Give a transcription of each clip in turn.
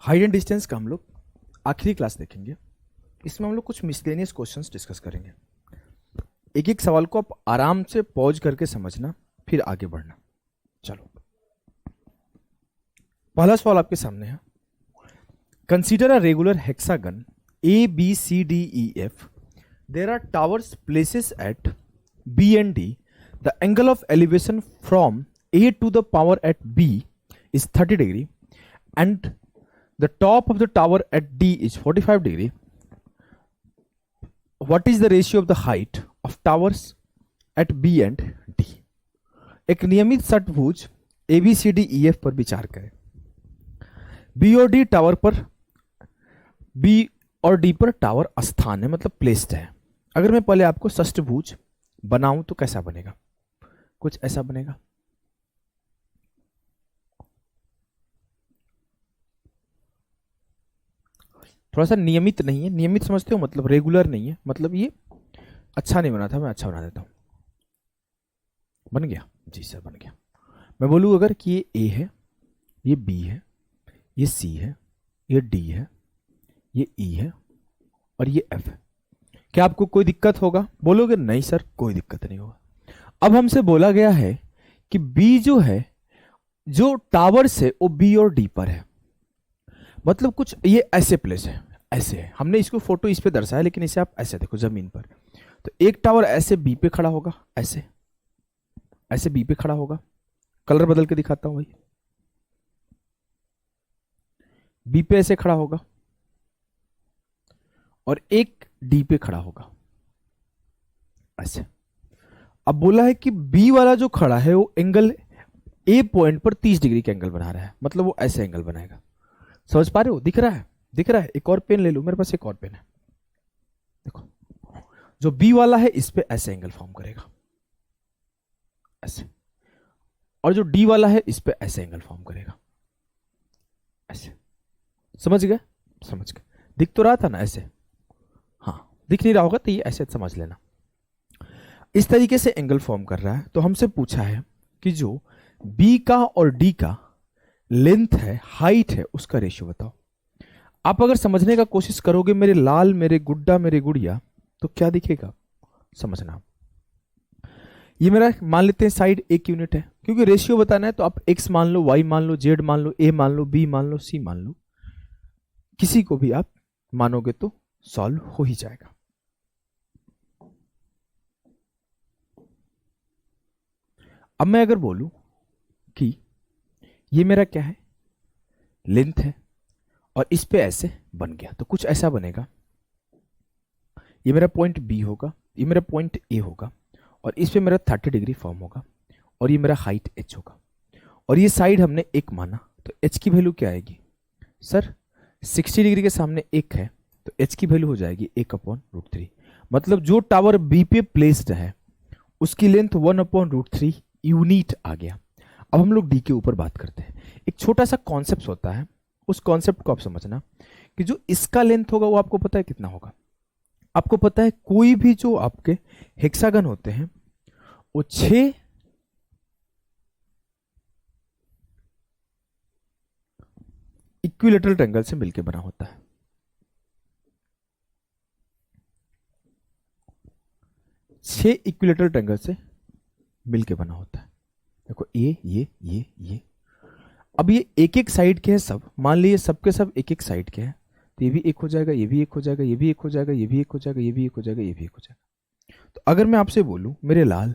Height and distance का हम लोग आखिरी क्लास देखेंगे। इसमें हम लोग कुछ मिसलेनियस क्वेश्चंस डिस्कस करेंगे। एक एक सवाल को आप आराम से पॉज करके समझना, फिर आगे बढ़ना। चलो, पहला सवाल आपके सामने है। Consider a regular hexagon A B C D E F. There are towers places at B and D. The angle of elevation from A to the power at B is 30 degree and the top of the tower at D is 45 degree. What is the ratio of the height of towers at B and D? एक नियमित षटभुज ABCDEF पर विचार करें। B और D tower पर, B और D पर tower स्थान है, मतलब प्लेस्ड है। अगर मैं पहले आपको षष्टभुज बनाऊं तो कैसा बनेगा? कुछ ऐसा बनेगा। थोड़ा सा नियमित नहीं है, नियमित समझते हो मतलब रेगुलर नहीं है, मतलब ये अच्छा नहीं बना था, मैं अच्छा बना देता हूं। बन गया जी सर, बन गया। मैं बोलूँ अगर कि ये ए है, ये बी है, ये सी है, ये डी है, ये ई है और ये एफ है, क्या आपको कोई दिक्कत होगा? बोलोगे नहीं सर कोई दिक्कत नहीं होगा। अब हमसे बोला गया है कि बी जो है, जो टावर से वो बी और डी पर है, मतलब कुछ ये ऐसे प्लेस है, ऐसे है। हमने इसको फोटो इस पे दर्शाया, लेकिन इसे आप ऐसे देखो जमीन पर। तो एक टावर ऐसे बी पे खड़ा होगा, ऐसे ऐसे बी पे खड़ा होगा। कलर बदल के दिखाता हूं भाई। बी पे ऐसे खड़ा होगा और एक डी पे खड़ा होगा ऐसे। अब बोला है कि बी वाला जो खड़ा है वो एंगल ए पॉइंट पर 30 डिग्री का एंगल बना रहा है, मतलब वो ऐसे एंगल बनाएगा। समझ पा रहे हो? दिख रहा है? दिख रहा है? एक और पेन ले लो, मेरे पास एक और पेन है। देखो, जो बी वाला है इस पे ऐसे एंगल फॉर्म करेगा ऐसे, और जो डी वाला है इस पे ऐसे एंगल फॉर्म करेगा ऐसे। समझ गए? समझ गए। दिख तो रहा था ना ऐसे? हाँ, दिख नहीं रहा होगा तो ये ऐसे समझ लेना। इस तरीके से एंगल फॉर्म कर रहा है। तो हमसे पूछा है कि जो बी का और डी का लेंथ है, हाइट है, उसका रेशियो बताओ। आप अगर समझने का कोशिश करोगे मेरे लाल, मेरे गुड्डा, मेरे गुड़िया, तो क्या दिखेगा समझना। ये मेरा मान लेते हैं साइड एक यूनिट है, क्योंकि रेशियो बताना है तो आप x मान लो, y मान लो, z मान लो, a मान लो, b मान लो, c मान लो, किसी को भी आप मानोगे तो सॉल्व हो ही जाएगा। अब मैं अगर बोलूं कि ये मेरा क्या है, लेंथ है, और इस पे ऐसे बन गया तो कुछ ऐसा बनेगा। ये मेरा पॉइंट बी होगा, ये मेरा पॉइंट ए होगा, और इस पे मेरा 30 डिग्री फॉर्म होगा, और ये मेरा हाइट एच होगा, और ये साइड हमने एक माना, तो एच की वैल्यू क्या आएगी सर? 60 डिग्री के सामने एक है तो एच की वैल्यू हो जाएगी 1/√3। मतलब जो टावर बी पे प्लेस्ड है उसकी लेंथ 1/√3 यूनिट आ गया। अब हम लोग डी के ऊपर बात करते हैं। एक छोटा सा कॉन्सेप्ट होता है, उस कॉन्सेप्ट को आप समझना कि जो इसका लेंथ होगा वो आपको पता है कितना होगा? आपको पता है कोई भी जो आपके हेक्सागन होते हैं वो 6 इक्विलेटरल ट्रायंगल से मिलकर बना होता है। छह इक्विलेटरल ट्रायंगल से मिलकर बना होता है। देखो ये अब ये एक एक साइड के हैं सब, मान लीजिए सबके सब एक एक साइड के हैं, तो ये भी एक हो जाएगा, ये भी एक हो जाएगा, ये भी एक हो जाएगा, ये भी एक हो जाएगा, ये भी एक हो जाएगा, ये भी एक हो जाएगा। तो अगर मैं आपसे बोलूं मेरे लाल,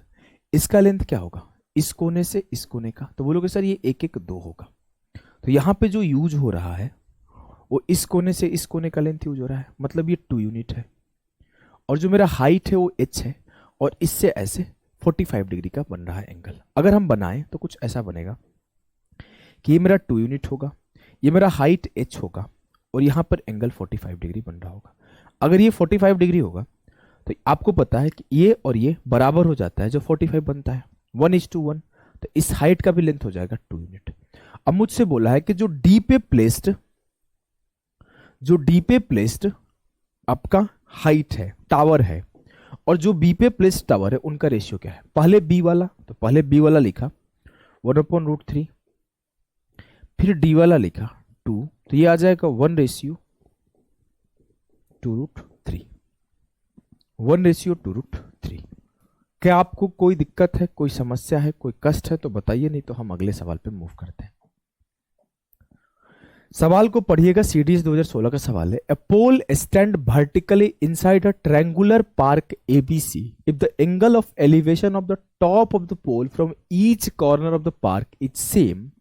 इसका लेंथ क्या होगा इस कोने से इस कोने का, तो बोलोगे सर ये 1 1 2 होगा। तो यहां पे जो यूज हो रहा है वो इस कोने से इस कोने का लेंथ यूज हो रहा है, मतलब ये 2 यूनिट है। और जो मेरा हाइट है वो h है, और इससे ऐसे 45 डिग्री का बन रहा है एंगल। अगर हम बनाएं तो कुछ ऐसा बनेगा कि ये मेरा 2 यूनिट होगा, ये मेरा हाइट h होगा, और यहां पर एंगल 45 डिग्री बन रहा होगा। अगर ये 45 डिग्री होगा तो आपको पता है कि ये और ये बराबर हो जाता है, जो 45 बनता है 1:1, तो इस हाइट का भी लेंथ हो जाएगा 2 यूनिट। अब मुझसे बोला है कि जो डी पे प्लेस्ड आपका हाइट है, टावर है, और जो बी पे प्लेस्ड टावर है उनका रेशियो क्या है। पहले बी वाला, तो पहले बी वाला लिखा 1/√3, फिर डी वाला लिखा 2, तो ये आ जाएगा 1:2√3, 1:2√3। क्या आपको कोई दिक्कत है, कोई समस्या है, कोई कष्ट है तो बताइए, नहीं तो हम अगले सवाल पे मूव करते हैं। सवाल को पढ़िएगा, सीडीएस 2016 का सवाल है। A pole stand vertically inside a triangular park ABC if the angle of elevation of the top of the pole from each corner of the park is same,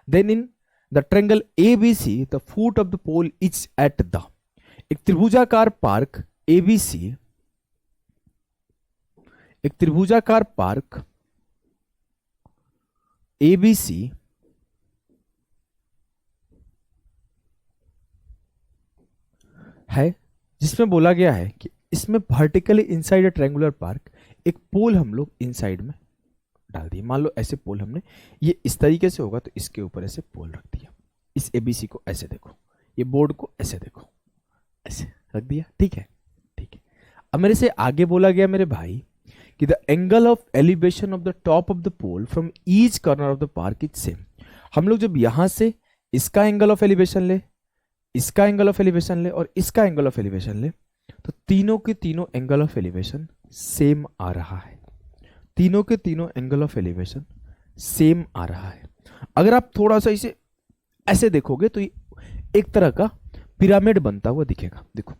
then in the triangle ABC the foot of the pole is at the. एक त्रिभुजाकार park ABC, एक त्रिभुजाकार park ABC है, जिसमें बोला गया है कि इसमें vertically inside a triangular park एक पोल हम लोग इनसाइड में डाल दिए। मान लो ऐसे पोल हमने, ये इस तरीके से होगा तो इसके ऊपर ऐसे पोल रख दिया। इस एबीसी को ऐसे देखो, ये बोर्ड को ऐसे देखो, ऐसे रख दिया। ठीक है, ठीक है। अब मेरे से आगे बोला गया मेरे भाई कि the angle of elevation of the top of the pole from each corner of the park is same. हम लोग जब यहां से इसका एंगल ऑफ एलिवेशन ले, इसका एंगल ऑफ एलिवेशन ले और इसका एंगल ऑफ एलिवेशन ले, तो तीनों के तीनों एंगल ऑफ एलिवेशन सेम आ रहा है। तीनों के तीनों एंगल ऑफ एलिवेशन सेम आ रहा है। अगर आप थोड़ा सा इसे ऐसे देखोगे तो ये एक तरह का पिरामिड बनता हुआ दिखेगा। देखो,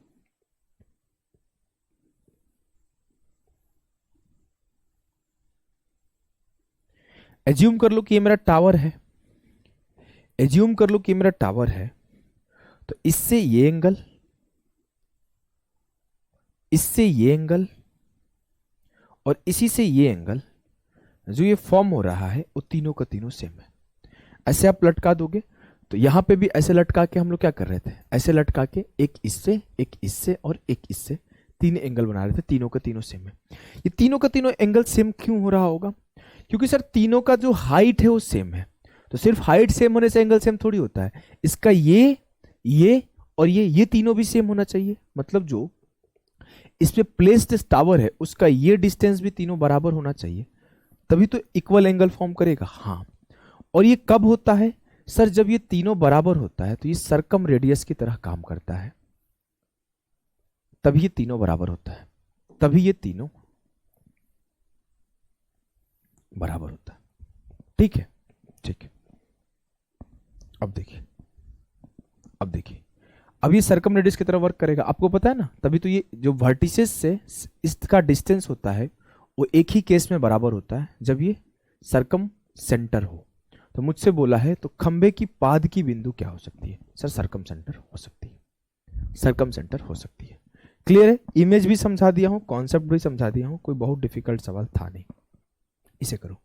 एज्यूम कर लो कि ये मेरा टावर है, एज्यूम कर लो कि ये मेरा टावर है, तो इससे ये एंगल, इससे ये एंगल और इसी से ये एंगल जो ये फॉर्म हो रहा है वो तीनों का तीनों सेम है। ऐसे आप लटका दोगे तो यहां पे भी ऐसे लटका के हम लोग क्या कर रहे थे, ऐसे लटका के एक इससे और एक इससे तीन एंगल बना रहे थे। तीनों का तीनों सेम है। ये तीनों का तीनों एंगल सेम क्यों हो रहा होगा? क्योंकि सर तीनों का जो हाइट है वो सेम है। तो सिर्फ हाइट सेम होने से एंगल सेम थोड़ी होता है। इसका ये और ये तीनों भी सेम होना चाहिए। मतलब जो इस पे प्लेस्ड टावर है उसका ये डिस्टेंस भी तीनों बराबर होना चाहिए, तभी तो इक्वल एंगल फॉर्म करेगा। हाँ, और ये कब होता है सर? जब ये तीनों बराबर होता है तो ये सर्कम रेडियस की तरह काम करता है, तभी ये तीनों बराबर होता है, तभी ये तीनों बराबर होता है। ठीक है, ठीक है। अब देखिए, अब ये सर्कम रेडियस की तरह वर्क करेगा, आपको पता है ना। तभी तो ये जो वर्टिसेस से इसका डिस्टेंस होता है वो एक ही केस में बराबर होता है, जब ये सर्कम सेंटर हो। तो मुझसे बोला है तो खंबे की पाद की बिंदु क्या हो सकती है? सर सर्कम सेंटर हो सकती है, सर्कम सेंटर हो सकती है। क्लियर है? इमेज भी समझा दिया हूं, कॉन्सेप्ट भी समझा दिया हूं, कोई बहुत डिफिकल्ट सवाल था नहीं। इसे करो।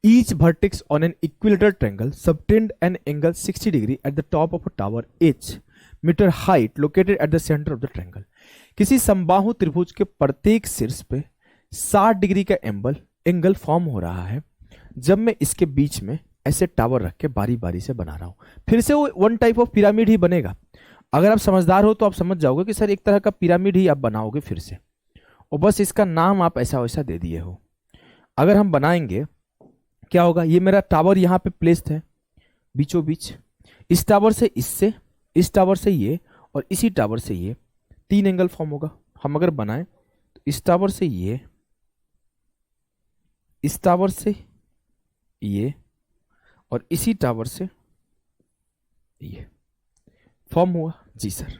Each vertex on an equilateral triangle subtend an angle 60 degree at the top of a tower h meter height located at the center of the triangle. किसी समबाहु त्रिभुज के प्रत्येक शीर्ष पे 60 डिग्री का एंगल फॉर्म हो रहा है जब मैं इसके बीच में ऐसे टावर रख के बारी बारी से बना रहा हूं। फिर से वो वन टाइप ऑफ पिरामिड ही बनेगा। अगर आप समझदार हो तो आप समझ जाओगे कि सर एक तरह का पिरामिड ही आप बनाओगे फिर से, और बस इसका नाम आप ऐसा वैसा दे दिए हो। अगर हम बनाएंगे क्या होगा? ये मेरा टावर यहाँ पे प्लेस्ड है बीचों बीच, इस टावर से इससे, इस टावर से ये और इसी टावर से ये तीन एंगल फॉर्म होगा। हम अगर बनाएं तो इस टावर से ये, इस टावर से ये और इसी टावर से ये फॉर्म हुआ। जी सर,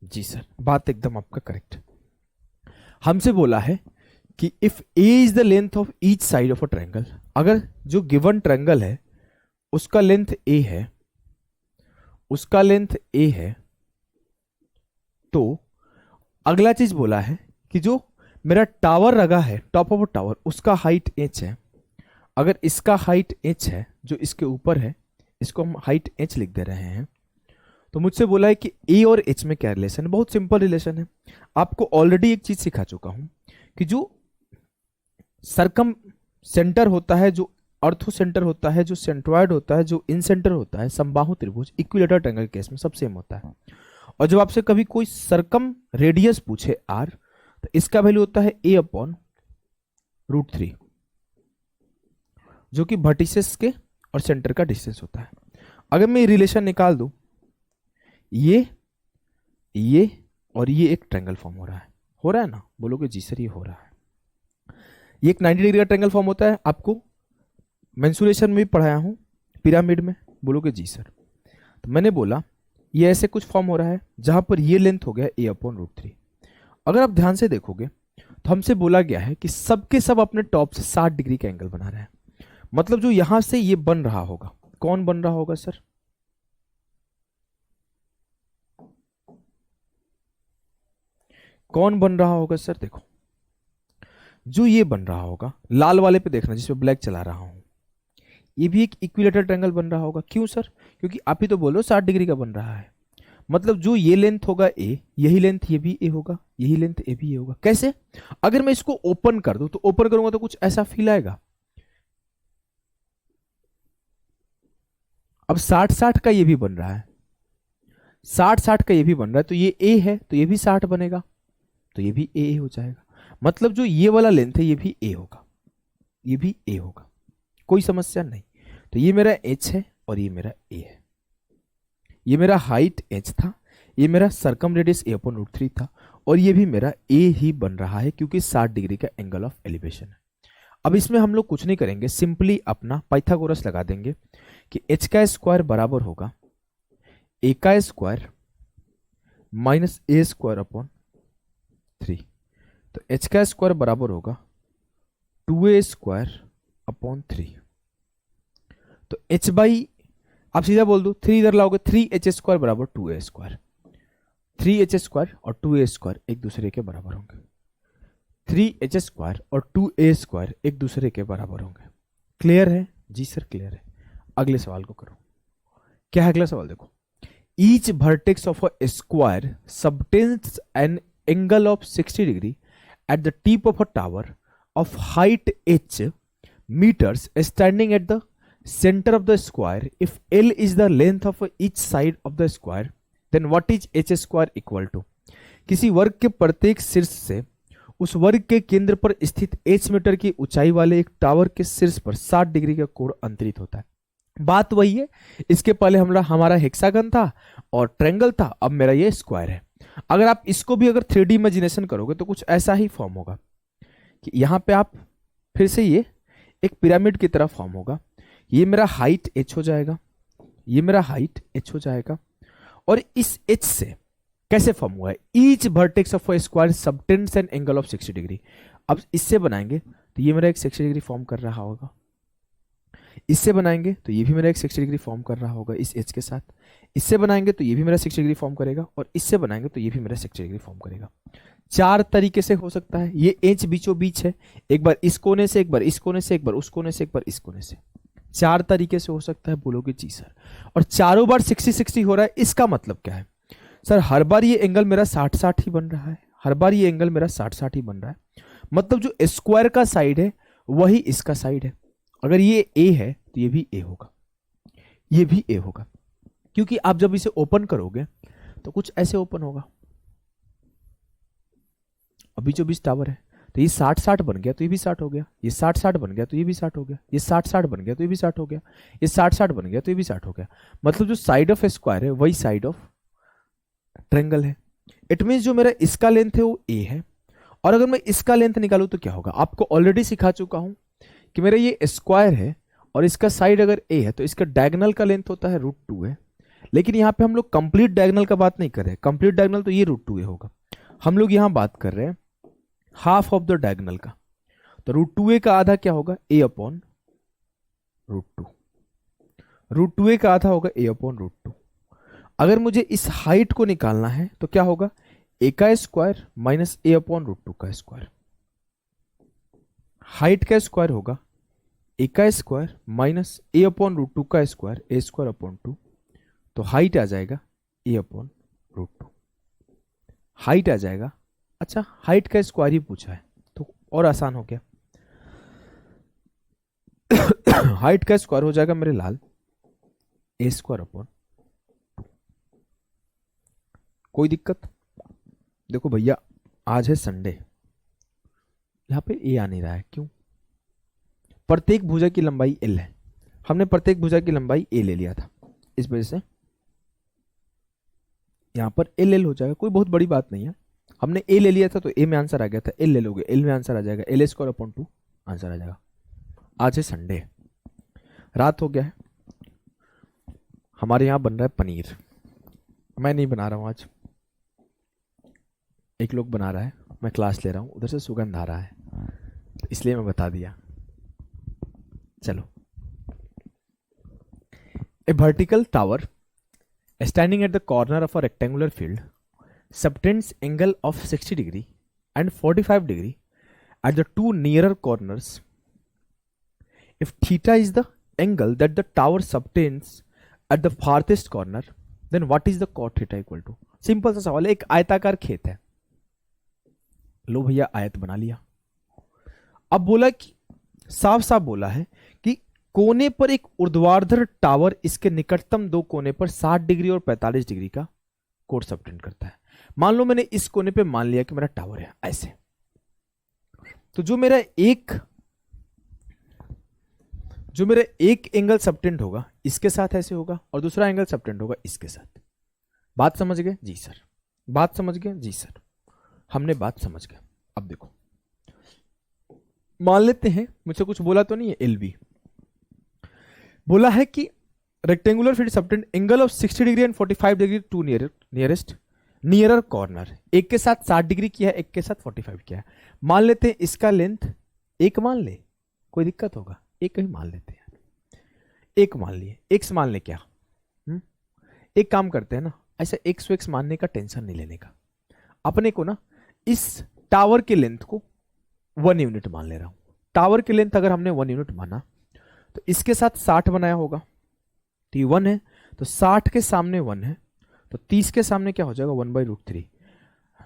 जी सर, बात एकदम आपका करेक्ट। हमसे बोला है कि if A is the length of each side of a triangle, अगर जो गिवन ट्रायंगल है उसका लेंथ ए है, उसका लेंथ ए है, तो अगला चीज बोला है कि जो मेरा टावर लगा है टॉप ऑफ टावर उसका हाइट एच है। अगर इसका हाइट एच है, जो इसके ऊपर है, इसको हम हाइट एच लिख दे रहे हैं, तो मुझसे बोला है कि ए और एच में क्या रिलेशन है? बहुत सिंपल रिलेशन है। आपको ऑलरेडी एक चीज सिखा चुका हूं कि जो सर्कम सेंटर होता है, जो अर्थो सेंटर होता है, जो सेंट्रॉइड होता है, जो इन सेंटर होता है, समबाहु त्रिभुज इक्विलेटरल ट्रायंगल केस में सब सेम होता है। और जब आपसे कभी कोई सर्कम रेडियस पूछे आर, तो इसका वैल्यू होता है a/√3, जो कि वर्टिसेस के और सेंटर का डिस्टेंस होता है। अगर मैं रिलेशन निकाल दूं ये और ये एक ट्रायंगल फॉर्म हो रहा है ना? बोलोगे जी सर ये हो रहा है। ये एक 90 डिग्री का ट्रायंगल फॉर्म होता है, आपको मेंसुरेशन में भी पढ़ाया हूं, पिरामिड में। बोलोगे जी सर। तो मैंने बोला ये ऐसे कुछ फॉर्म हो रहा है जहां पर ये लेंथ हो गया a/√3। अगर आप ध्यान से देखोगे तो हमसे बोला गया है कि सबके सब अपने टॉप से 60 डिग्री का एंगल बना रहे हैं। मतलब जो यहां से ये बन रहा होगा, कौन बन रहा होगा सर? कौन बन रहा होगा सर? देखो, जो ये बन रहा होगा, लाल वाले पे देखना जिसपे ब्लैक चला रहा हूं, ये भी एक इक्विलेटरल ट्रायंगल बन रहा होगा। क्यों सर? क्योंकि आप ही तो बोलो 60 डिग्री का बन रहा है। मतलब जो ये लेंथ होगा ए, यही लेंथ ये भी ए होगा, यही लेंथ ए भी ए होगा। कैसे? अगर मैं इसको ओपन कर दूं तो ओपन करूंगा तो कुछ ऐसा फील आएगा। अब 60-60 का ये भी बन रहा है, 60-60 का ये भी बन रहा है, तो ये ए है तो ये भी 60 बनेगा, तो ये भी ए हो जाएगा। मतलब जो ये वाला लेंथ है ये भी ए होगा, ये भी ए होगा, कोई समस्या नहीं। तो ये मेरा एच है और ये मेरा ए है। ये मेरा हाइट एच था, ये मेरा सर्कम रेडियस a/√3 था, और ये भी मेरा ए ही बन रहा है क्योंकि 60 डिग्री का एंगल ऑफ एलिवेशन है। अब इसमें हम लोग कुछ नहीं करेंगे, सिंपली अपना पाइथागोरस लगा देंगे कि एच का स्क्वायर बराबर होगा ए का स्क्वायर माइनस ए स्क्वायर अपॉन 3। तो एच का स्क्वायर बराबर होगा 2a स्क्वायर अपॉन 3। तो h बाई, आप सीधा बोल दो, 3 इधर लाओगे, 3h स्क्वायर बराबर 2a स्क्वायर। 3h स्क्वायर और 2a स्क्वायर एक दूसरे के बराबर होंगे। 3h स्क्वायर और 2a स्क्वायर एक दूसरे के बराबर होंगे। क्लियर है? जी सर क्लियर है। अगले सवाल को करो। क्या है अगला सवाल? देखो, each vertex of a square subtends an angle of 60 degree at the tip of a tower of height h meters standing at the center of the square. If L is the length of each side of the square, then what is h square equal to? किसी वर्ग के प्रत्येक शीर्ष से उस वर्ग के केंद्र पर स्थित h मीटर की ऊंचाई वाले एक टावर के शीर्ष पर 60 डिग्री का कोण अंतरित होता है। बात वही है, इसके पहले हमारा हेक्सागन था और ट्रायंगल था, अब मेरा ये स्क्वायर है। अगर आप इसको भी अगर 3D इमेजिनेशन करोगे तो कुछ ऐसा ही फॉर्म होगा कि यहां पे आप फिर से ये एक पिरामिड की तरह फॉर्म होगा। ये मेरा हाइट h हो जाएगा, ये मेरा हाइट h हो जाएगा, और इस h से कैसे फॉर्म हुआ है? Each vertex of a square subtends an angle of 60 degree. अब इससे बनाएंगे तो ये मेरा एक 60 डिग्री फॉर्म कर रहा होगा, इससे बनाएंगे तो ये भी मेरा एक 60 डिग्री फॉर्म कर रहा होगा इस h के साथ, इससे बनाएंगे तो ये भी मेरा 60 डिग्री फॉर्म करेगा, और इससे बनाएंगे तो ये भी मेरा 60 डिग्री फॉर्म करेगा। 4 तरीके से हो सकता है। ये एच बीचों बीच है, एक बार इस कोने से, एक बार इस कोने से, एक बार उस कोने से, एक बार इस कोने से। 4 तरीके से हो सकता है। बोलोगे जी सर। और चारों बार 60-60 हो रहा है, इसका मतलब क्या है? सर हर बार ये एंगल मेरा 60-60 ही बन रहा है, हर बार ये एंगल मेरा 60-60 ही बन रहा है। मतलब जो स्क्वायर का साइड है वही इसका साइड है। अगर ये ए है तो ये भी ए होगा, ये भी ए होगा, क्योंकि आप जब इसे ओपन करोगे तो कुछ ऐसे ओपन होगा। अभी जो बीच टावर है तो ये 60-60 बन गया तो ये भी 60 हो गया, ये 60-60 बन गया तो ये भी 60 हो गया, ये 60-60 बन गया तो ये भी 60 हो गया, ये 60-60 बन गया तो ये भी 60 हो गया। मतलब जो साइड ऑफ स्क्वायर है वही साइड ऑफ ट्रायंगल है। इट मींस जो मेरा इसका लेंथ है वो ए है, और अगर मैं इसका लेंथ निकालूं तो क्या होगा? आपको ऑलरेडी सिखा चुका हूं कि मेरा ये स्क्वायर है और इसका साइड अगर ए है तो इसका डायगोनल का लेंथ होता है √2 है। लेकिन यहां पे हम लोग कंप्लीट डायगोनल का बात नहीं कर रहे, कंप्लीट डायगोनल तो ये √2 होगा। हम लोग यहां बात कर रहे हैं हाफ ऑफ द डायगोनल का। तो √2a का आधा क्या होगा? a/√2। √2a का आधा होगा a/√2। अगर मुझे इस हाइट को निकालना है तो क्या होगा? a का स्क्वायर माइनस a/√2 का स्क्वायर। हाइट का स्क्वायर होगा a का स्क्वायर माइनस a/√2 का स्क्वायर, a²/2। तो हाइट आ जाएगा a/√2, हाइट आ जाएगा। अच्छा, हाइट का स्क्वायर ही पूछा है तो और आसान हो गया। हाइट का स्क्वायर हो जाएगा मेरे लाल a²/2। कोई दिक्कत? देखो भैया, आज है संडे, यहां पे ए आ नहीं रहा है, क्यों? प्रत्येक भुजा की लंबाई l है, हमने प्रत्येक भुजा की लंबाई a ले लिया था, इस वजह से यहाँ पर एल एल हो जाएगा, कोई बहुत बड़ी बात नहीं है। हमने ए ले लिया था तो ए में आंसर आ गया था, एल ले लोगे एल में आंसर आ जाएगा, एल स्क्वायर अपॉन 2 आंसर आ जाएगा। आज है संडे, रात हो गया है, हमारे यहाँ बन रहा है पनीर। मैं नहीं बना रहा हूँ आज, एक लोग बना रहा है, मैं क्लास ले रहा हूँ, उधर से सुगंध आ रहा है, तो इसलिए मैं बता दिया। चलो, a vertical tower standing at the corner of a rectangular field subtends angle of 60 degree and 45 degree at the two nearer corners. If theta is the angle that the tower subtends at the farthest corner, then what is the cot theta equal to? Simple सा सवाल है, एक आयताकार खेत है, लो भैया आयत बना लिया। अब बोला कि साफ साफ बोला है कि कोने पर एक ऊर्ध्वाधर टावर इसके निकटतम दो कोने पर 60 डिग्री और 45 डिग्री का कोण सबटेंड करता है। मान लो मैंने इस कोने पे मान लिया कि मेरा टावर है ऐसे, तो जो मेरा एक एंगल सबटेंड होगा इसके साथ ऐसे होगा और दूसरा एंगल सबटेंड होगा इसके साथ। बात समझ गए? जी सर। बात समझ गए? जी सर, हमने बात समझ गए। अब देखो, मान लेते हैं, मुझसे कुछ बोला तो नहीं है, एल बी बोला है कि rectangular field subtend angle of 60 degree and 45 degree to nearer corner. एक के साथ 60 डिग्री किया है, एक के साथ 45 किया है। मान लेते हैं इसका लेंथ एक मान ले, कोई दिक्कत होगा? एक ही मान लेते हैं, एक मान लिए, एक्स मान ले क्या? एक काम करते हैं ना, ऐसा एक्स एक्स मानने का टेंशन नहीं लेने का, अपने को ना इस टावर के लेंथ को 1 यूनिट मान ले रहा हूं। टावर की लेंथ अगर हमने 1 यूनिट माना तो इसके साथ 60 बनाया होगा, तो ये 1 है, तो 60 के सामने 1 है, तो 30 के सामने क्या हो जाएगा? 1/√3,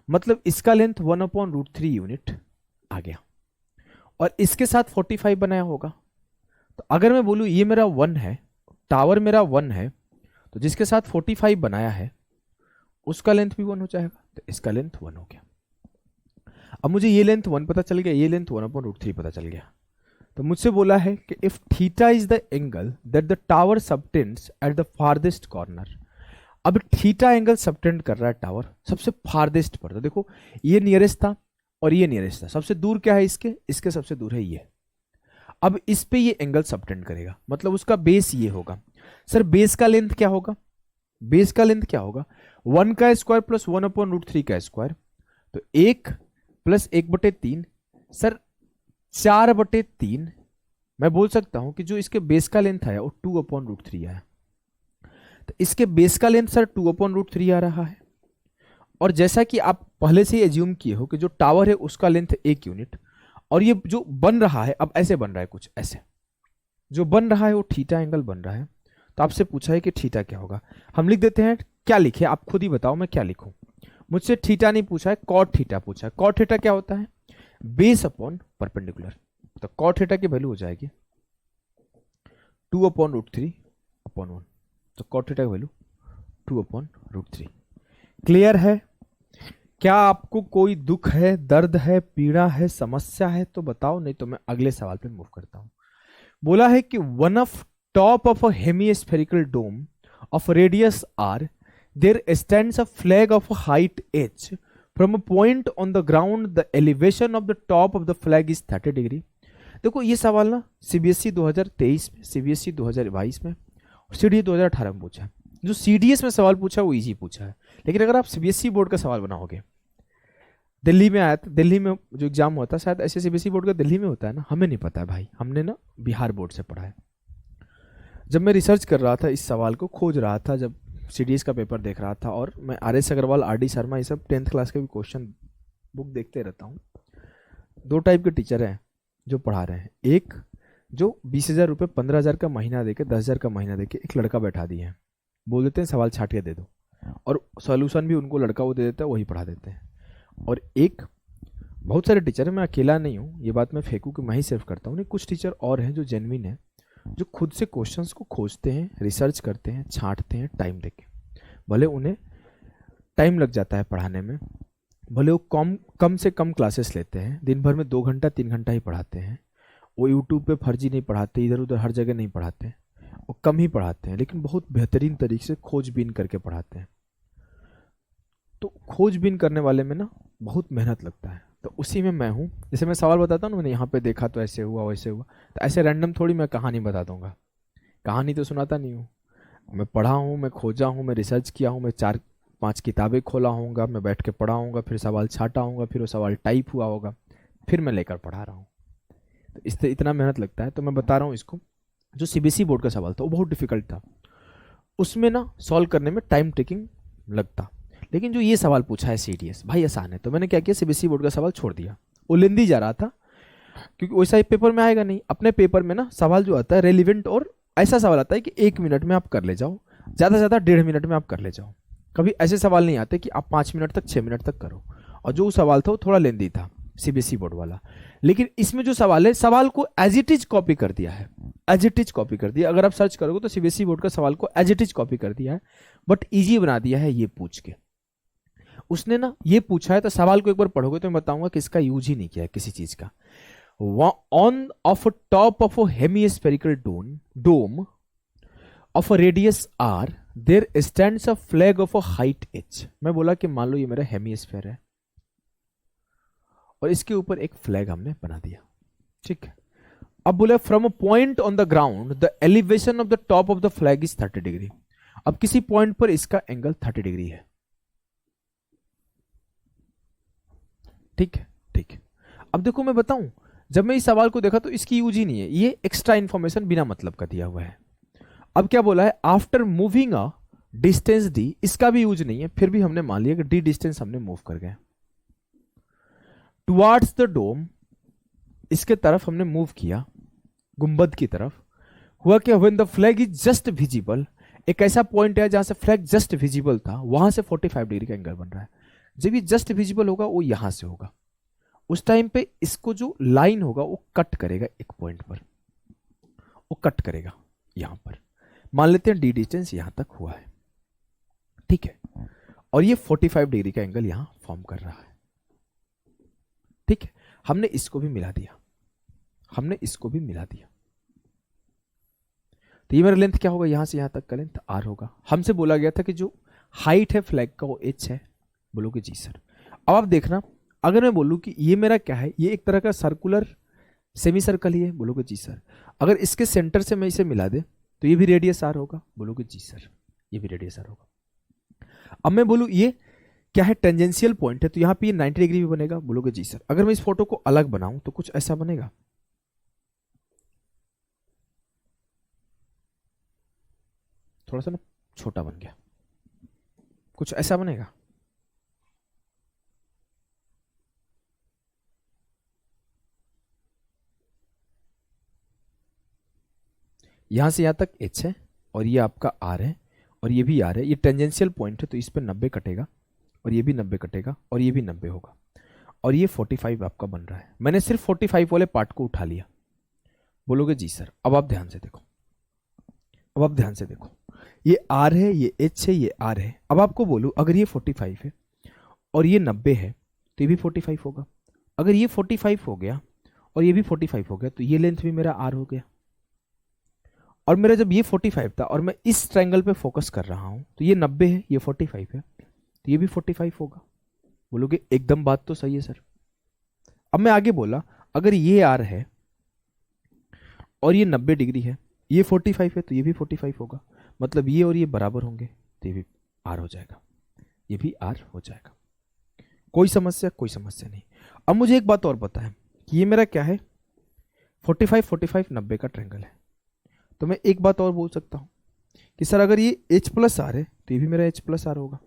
मतलब इसका लेंथ 1/√3 यूनिट आ गया। और इसके साथ 45 बनाया होगा, तो अगर मैं बोलूं ये मेरा 1 है, टावर मेरा 1 है, तो जिसके साथ 45 बनाया है उसका लेंथ भी 1 हो जाएगा, तो इसका लेंथ 1 हो गया। अब मुझे ये लेंथ 1 पता चल गया, ये लेंथ 1/√3 पता चल गया, तो मुझसे बोला है कि if theta is the angle that the tower subtends at the farthest corner. अब थीटा एंगल सबटेंड कर रहा है टावर सबसे फारदेस्ट पर, तो देखो ये नियरेस्ट था और ये नियरेस्ट था, सबसे दूर क्या है इसके सबसे दूर है ये। अब इस पे ये एंगल सबटेंड करेगा, मतलब उसका बेस ये होगा। सर बेस का लेंथ क्या होगा? बेस का लेंथ क्या होगा? 1 का स्क्वायर प्लस 1/√3 का स्क्वायर, तो 1 प्लस 1/3, सर 4/3। मैं बोल सकता हूं कि जो इसके बेस का लेंथ आया वो 2/√3 आया, तो इसके बेस का लेंथ सर 2/√3 आ रहा है। और जैसा कि आप पहले से ही एज्यूम किए हो कि जो टावर है उसका लेंथ 1 यूनिट, और ये जो बन रहा है अब ऐसे बन रहा है, कुछ ऐसे जो बन रहा है वो थीटा एंगल बन रहा है। तो आपसे पूछा है कि थीटा क्या होगा, हम लिख देते हैं। क्या लिखे आप खुद ही बताओ, मैं क्या लिखूं? मुझसे थीटा नहीं पूछा है, कॉट थीटा पूछा है। कॉट थीटा क्या होता है? बेस अपॉन परपेंडिकुलर, तो कॉट थीटा की वैल्यू हो जाएगी 2/√3/1, तो कॉट थीटा की वैल्यू 2/√3। क्लियर है? क्या आपको कोई दुख है, दर्द है, पीड़ा है, समस्या है तो बताओ, नहीं तो मैं अगले सवाल पे मूव करता हूं। बोला है कि one of top of a hemispherical dome of radius R there stands a flag of height h from a point on the ground the elevation of the top of the flag is 30 degree. देखो ये सवाल ना CBSE 2023 में, CBSE 2022 में और CDS 2018 में पूछा है। जो सीडीएस में सवाल पूछा है वो इजी पूछा है, लेकिन अगर आप सीबीएसई बोर्ड का सवाल बनाओगे, दिल्ली में आया था, दिल्ली में जो एग्जाम होता है शायद ऐसे सीबीएसई बोर्ड का दिल्ली में होता है ना, हमें नहीं पता है भाई, हमने ना बिहार बोर्ड से पढ़ा है। जब मैं रिसर्च कर रहा था, इस सवाल को खोज रहा था, जब सीडीएस का पेपर देख रहा था, और मैं आर.एस. अग्रवाल, आर.डी. शर्मा, ये सब 10th क्लास के भी क्वेश्चन बुक देखते रहता हूँ। 2 टाइप के टीचर हैं जो पढ़ा रहे हैं। एक जो 20,000 रुपये 15,000 का महीना देके 10,000 का महीना देके एक लड़का बैठा दिए हैं, बोल देते हैं सवाल छाट के दे दो, और सॉल्यूशन भी उनको लड़का वो दे देता है, वही पढ़ा देते हैं। और एक बहुत सारे टीचर हैं, मैं अकेला नहीं हूँ, ये बात मैं फेंकूँ कि मैं ही सिर्फ करता हूँ, नहीं, कुछ टीचर और हैं जो जेन्युइन है, जो खुद से क्वेश्चंस को खोजते हैं, रिसर्च करते हैं, छांटते हैं टाइम देके। भले उन्हें टाइम लग जाता है पढ़ाने में, भले वो कम से कम क्लासेस लेते हैं, दिन भर में 2 घंटा 3 घंटा ही पढ़ाते हैं, वो यूट्यूब पे फर्जी नहीं पढ़ाते, इधर उधर हर जगह नहीं पढ़ाते, वो कम ही पढ़ाते हैं, लेकिन बहुत बेहतरीन तरीके से खोजबीन करके पढ़ाते हैं। तो खोजबीन करने वाले में ना बहुत मेहनत लगता है, तो उसी में मैं हूँ। जैसे मैं सवाल बताता हूँ ना, मैंने यहाँ पे देखा तो ऐसे हुआ वैसे हुआ, तो ऐसे रैंडम थोड़ी मैं कहानी बता दूंगा, कहानी तो सुनाता नहीं हूँ। मैं पढ़ा हूँ, मैं खोजा हूँ, मैं रिसर्च किया हूँ, मैं 4-5 किताबें खोला हूँगा, मैं बैठ के पढ़ा हूँगा, फिर सवाल छाटा हूँगा, फिर वो सवाल टाइप हुआ होगा, फिर मैं लेकर पढ़ा रहा हूँ। तो इससे इतना मेहनत लगता है। तो मैं बता रहा हूँ इसको, जो सीबीएसई बोर्ड का सवाल था वो बहुत डिफिकल्ट था, उसमें ना सॉल्व करने में टाइम टेकिंग लगता। लेकिन जो ये सवाल पूछा है सीडीएस, भाई आसान है, तो मैंने क्या किया, सीबीएसई बोर्ड का सवाल छोड़ दिया। वो लेंदी जा रहा था, क्योंकि वैसा ही पेपर में आएगा नहीं। अपने पेपर में ना सवाल जो आता है रेलिवेंट, और ऐसा सवाल आता है कि 1 मिनट में आप कर ले जाओ, ज़्यादा से ज़्यादा 1.5 मिनट में आप कर ले जाओ। कभी ऐसे सवाल नहीं आते कि आप 5 मिनट तक 6 मिनट तक करो। और जो सवाल था वो थोड़ा लेंदी था, सीबीएसई बोर्ड वाला। लेकिन इसमें जो सवाल है, सवाल को एज इट इज कॉपी कर दिया है, एज इट इज कॉपी कर दिया। अगर आप सर्च करोगे तो सीबीएसई बोर्ड का सवाल को एज इट इज कॉपी कर दिया है, बट इजी बना दिया है ये पूछ के। उसने ना ये पूछा है, तो सवाल को एक बार पढ़ोगे तो मैं बताऊंगा कि इसका यूज ही नहीं किया है किसी चीज का। On of top of a hemispherical dome of a radius r there stands a flag of a height h। मैं बोला कि मान लो ये मेरा हेमिस्फेयर है और इसके ऊपर एक फ्लैग हमने बना दिया, ठीक है। अब बोला from a point on the ground the elevation of the top of the flag is 30 degree. अब किसी पॉइंट पर इसका एंगल 30 डिग्री है, ठीक है, ठीक है। अब देखो मैं बताऊं, जब मैं इस सवाल को देखा तो इसकी यूज ही नहीं है, ये एक्स्ट्रा इंफॉर्मेशन बिना मतलब का दिया हुआ है। अब क्या बोला है, after moving a distance D, इसका भी यूज नहीं है, फिर भी हमने मान लिया कि डी डिस्टेंस हमने मूव कर गए टुवार्ड्स द डोम, इसके तरफ हमने मूव किया, गुंबद की तरफ। हुआ कि when the flag is just visible, एक ऐसा पॉइंट है जहां से फ्लैग जस्ट विजिबल था, वहां से 45 डिग्री का एंगल बन रहा है। जब ये जस्ट विजिबल होगा वो यहां से होगा, उस टाइम पे इसको जो लाइन होगा वो कट करेगा, एक पॉइंट पर वो कट करेगा यहां पर। मान लेते हैं डी डिस्टेंस यहां तक हुआ है, ठीक है, और ये 45 डिग्री का एंगल यहां फॉर्म कर रहा है, ठीक है। हमने इसको भी मिला दिया, हमने इसको भी मिला दिया, तो ये मेरा लेंथ क्या होगा, यहां से यहां तक का लेंथ आर होगा। हमसे बोला गया था कि जो हाइट है फ्लैग का वो एच है, बोलोगे जी सर। अब आप देखना, अगर मैं बोलूं कि ये मेरा क्या है, ये एक तरह का सर्कुलर सेमी सर्कल ही है, बोलोगे जी सर। अगर इसके सेंटर से मैं इसे मिला दे तो ये भी रेडियस आर होगा, बोलोगे जी सर, ये भी रेडियस आर होगा। अब मैं बोलूं ये क्या है, टेंजेंशियल पॉइंट है, तो यहां पे ये 90 डिग्री भी बनेगा, बोलोगे जी सर। अगर मैं इस फोटो को अलग बनाऊं तो कुछ ऐसा बनेगा, थोड़ा सा ना छोटा बन गया, कुछ ऐसा बनेगा। यहां से यहां तक एच है और ये आपका आर है और ये भी आर है, ये टेंजेंशियल पॉइंट है, तो इस पर 90 कटेगा और ये भी 90 कटेगा और ये भी 90 होगा, और ये 45 आपका बन रहा है। मैंने सिर्फ 45 वाले पार्ट को उठा लिया, बोलोगे जी सर। अब आप ध्यान से देखो, अब आप ध्यान से देखो, ये आर है, ये एच है, ये आर है। अब आपको बोलूं अगर ये 45 है और ये 90 है तो ये भी 45 होगा। अगर ये 45 हो गया और ये भी 45 हो गया तो ये लेंथ भी मेरा आर हो गया। और मेरा जब ये 45 था और मैं इस ट्रायंगल पे फोकस कर रहा हूं तो ये 90 है, ये 45 है, तो ये भी 45 होगा। बोलोगे एकदम बात तो सही है सर। अब मैं आगे बोला, अगर ये आर है और ये 90 डिग्री है, ये 45 है, तो ये भी 45 होगा। मतलब ये और ये बराबर होंगे, तो ये भी आर हो जाएगा, ये भी आर हो जाएगा। कोई समस्या? कोई समस्या नहीं। अब मुझे एक बात और पता है कि ये मेरा क्या है, 45 45 90 का ट्रायंगल है। तो मैं एक बात और बोल सकता हूं कि सर अगर ये H प्लस आर है तो ये भी मेरा H प्लस आर होगा।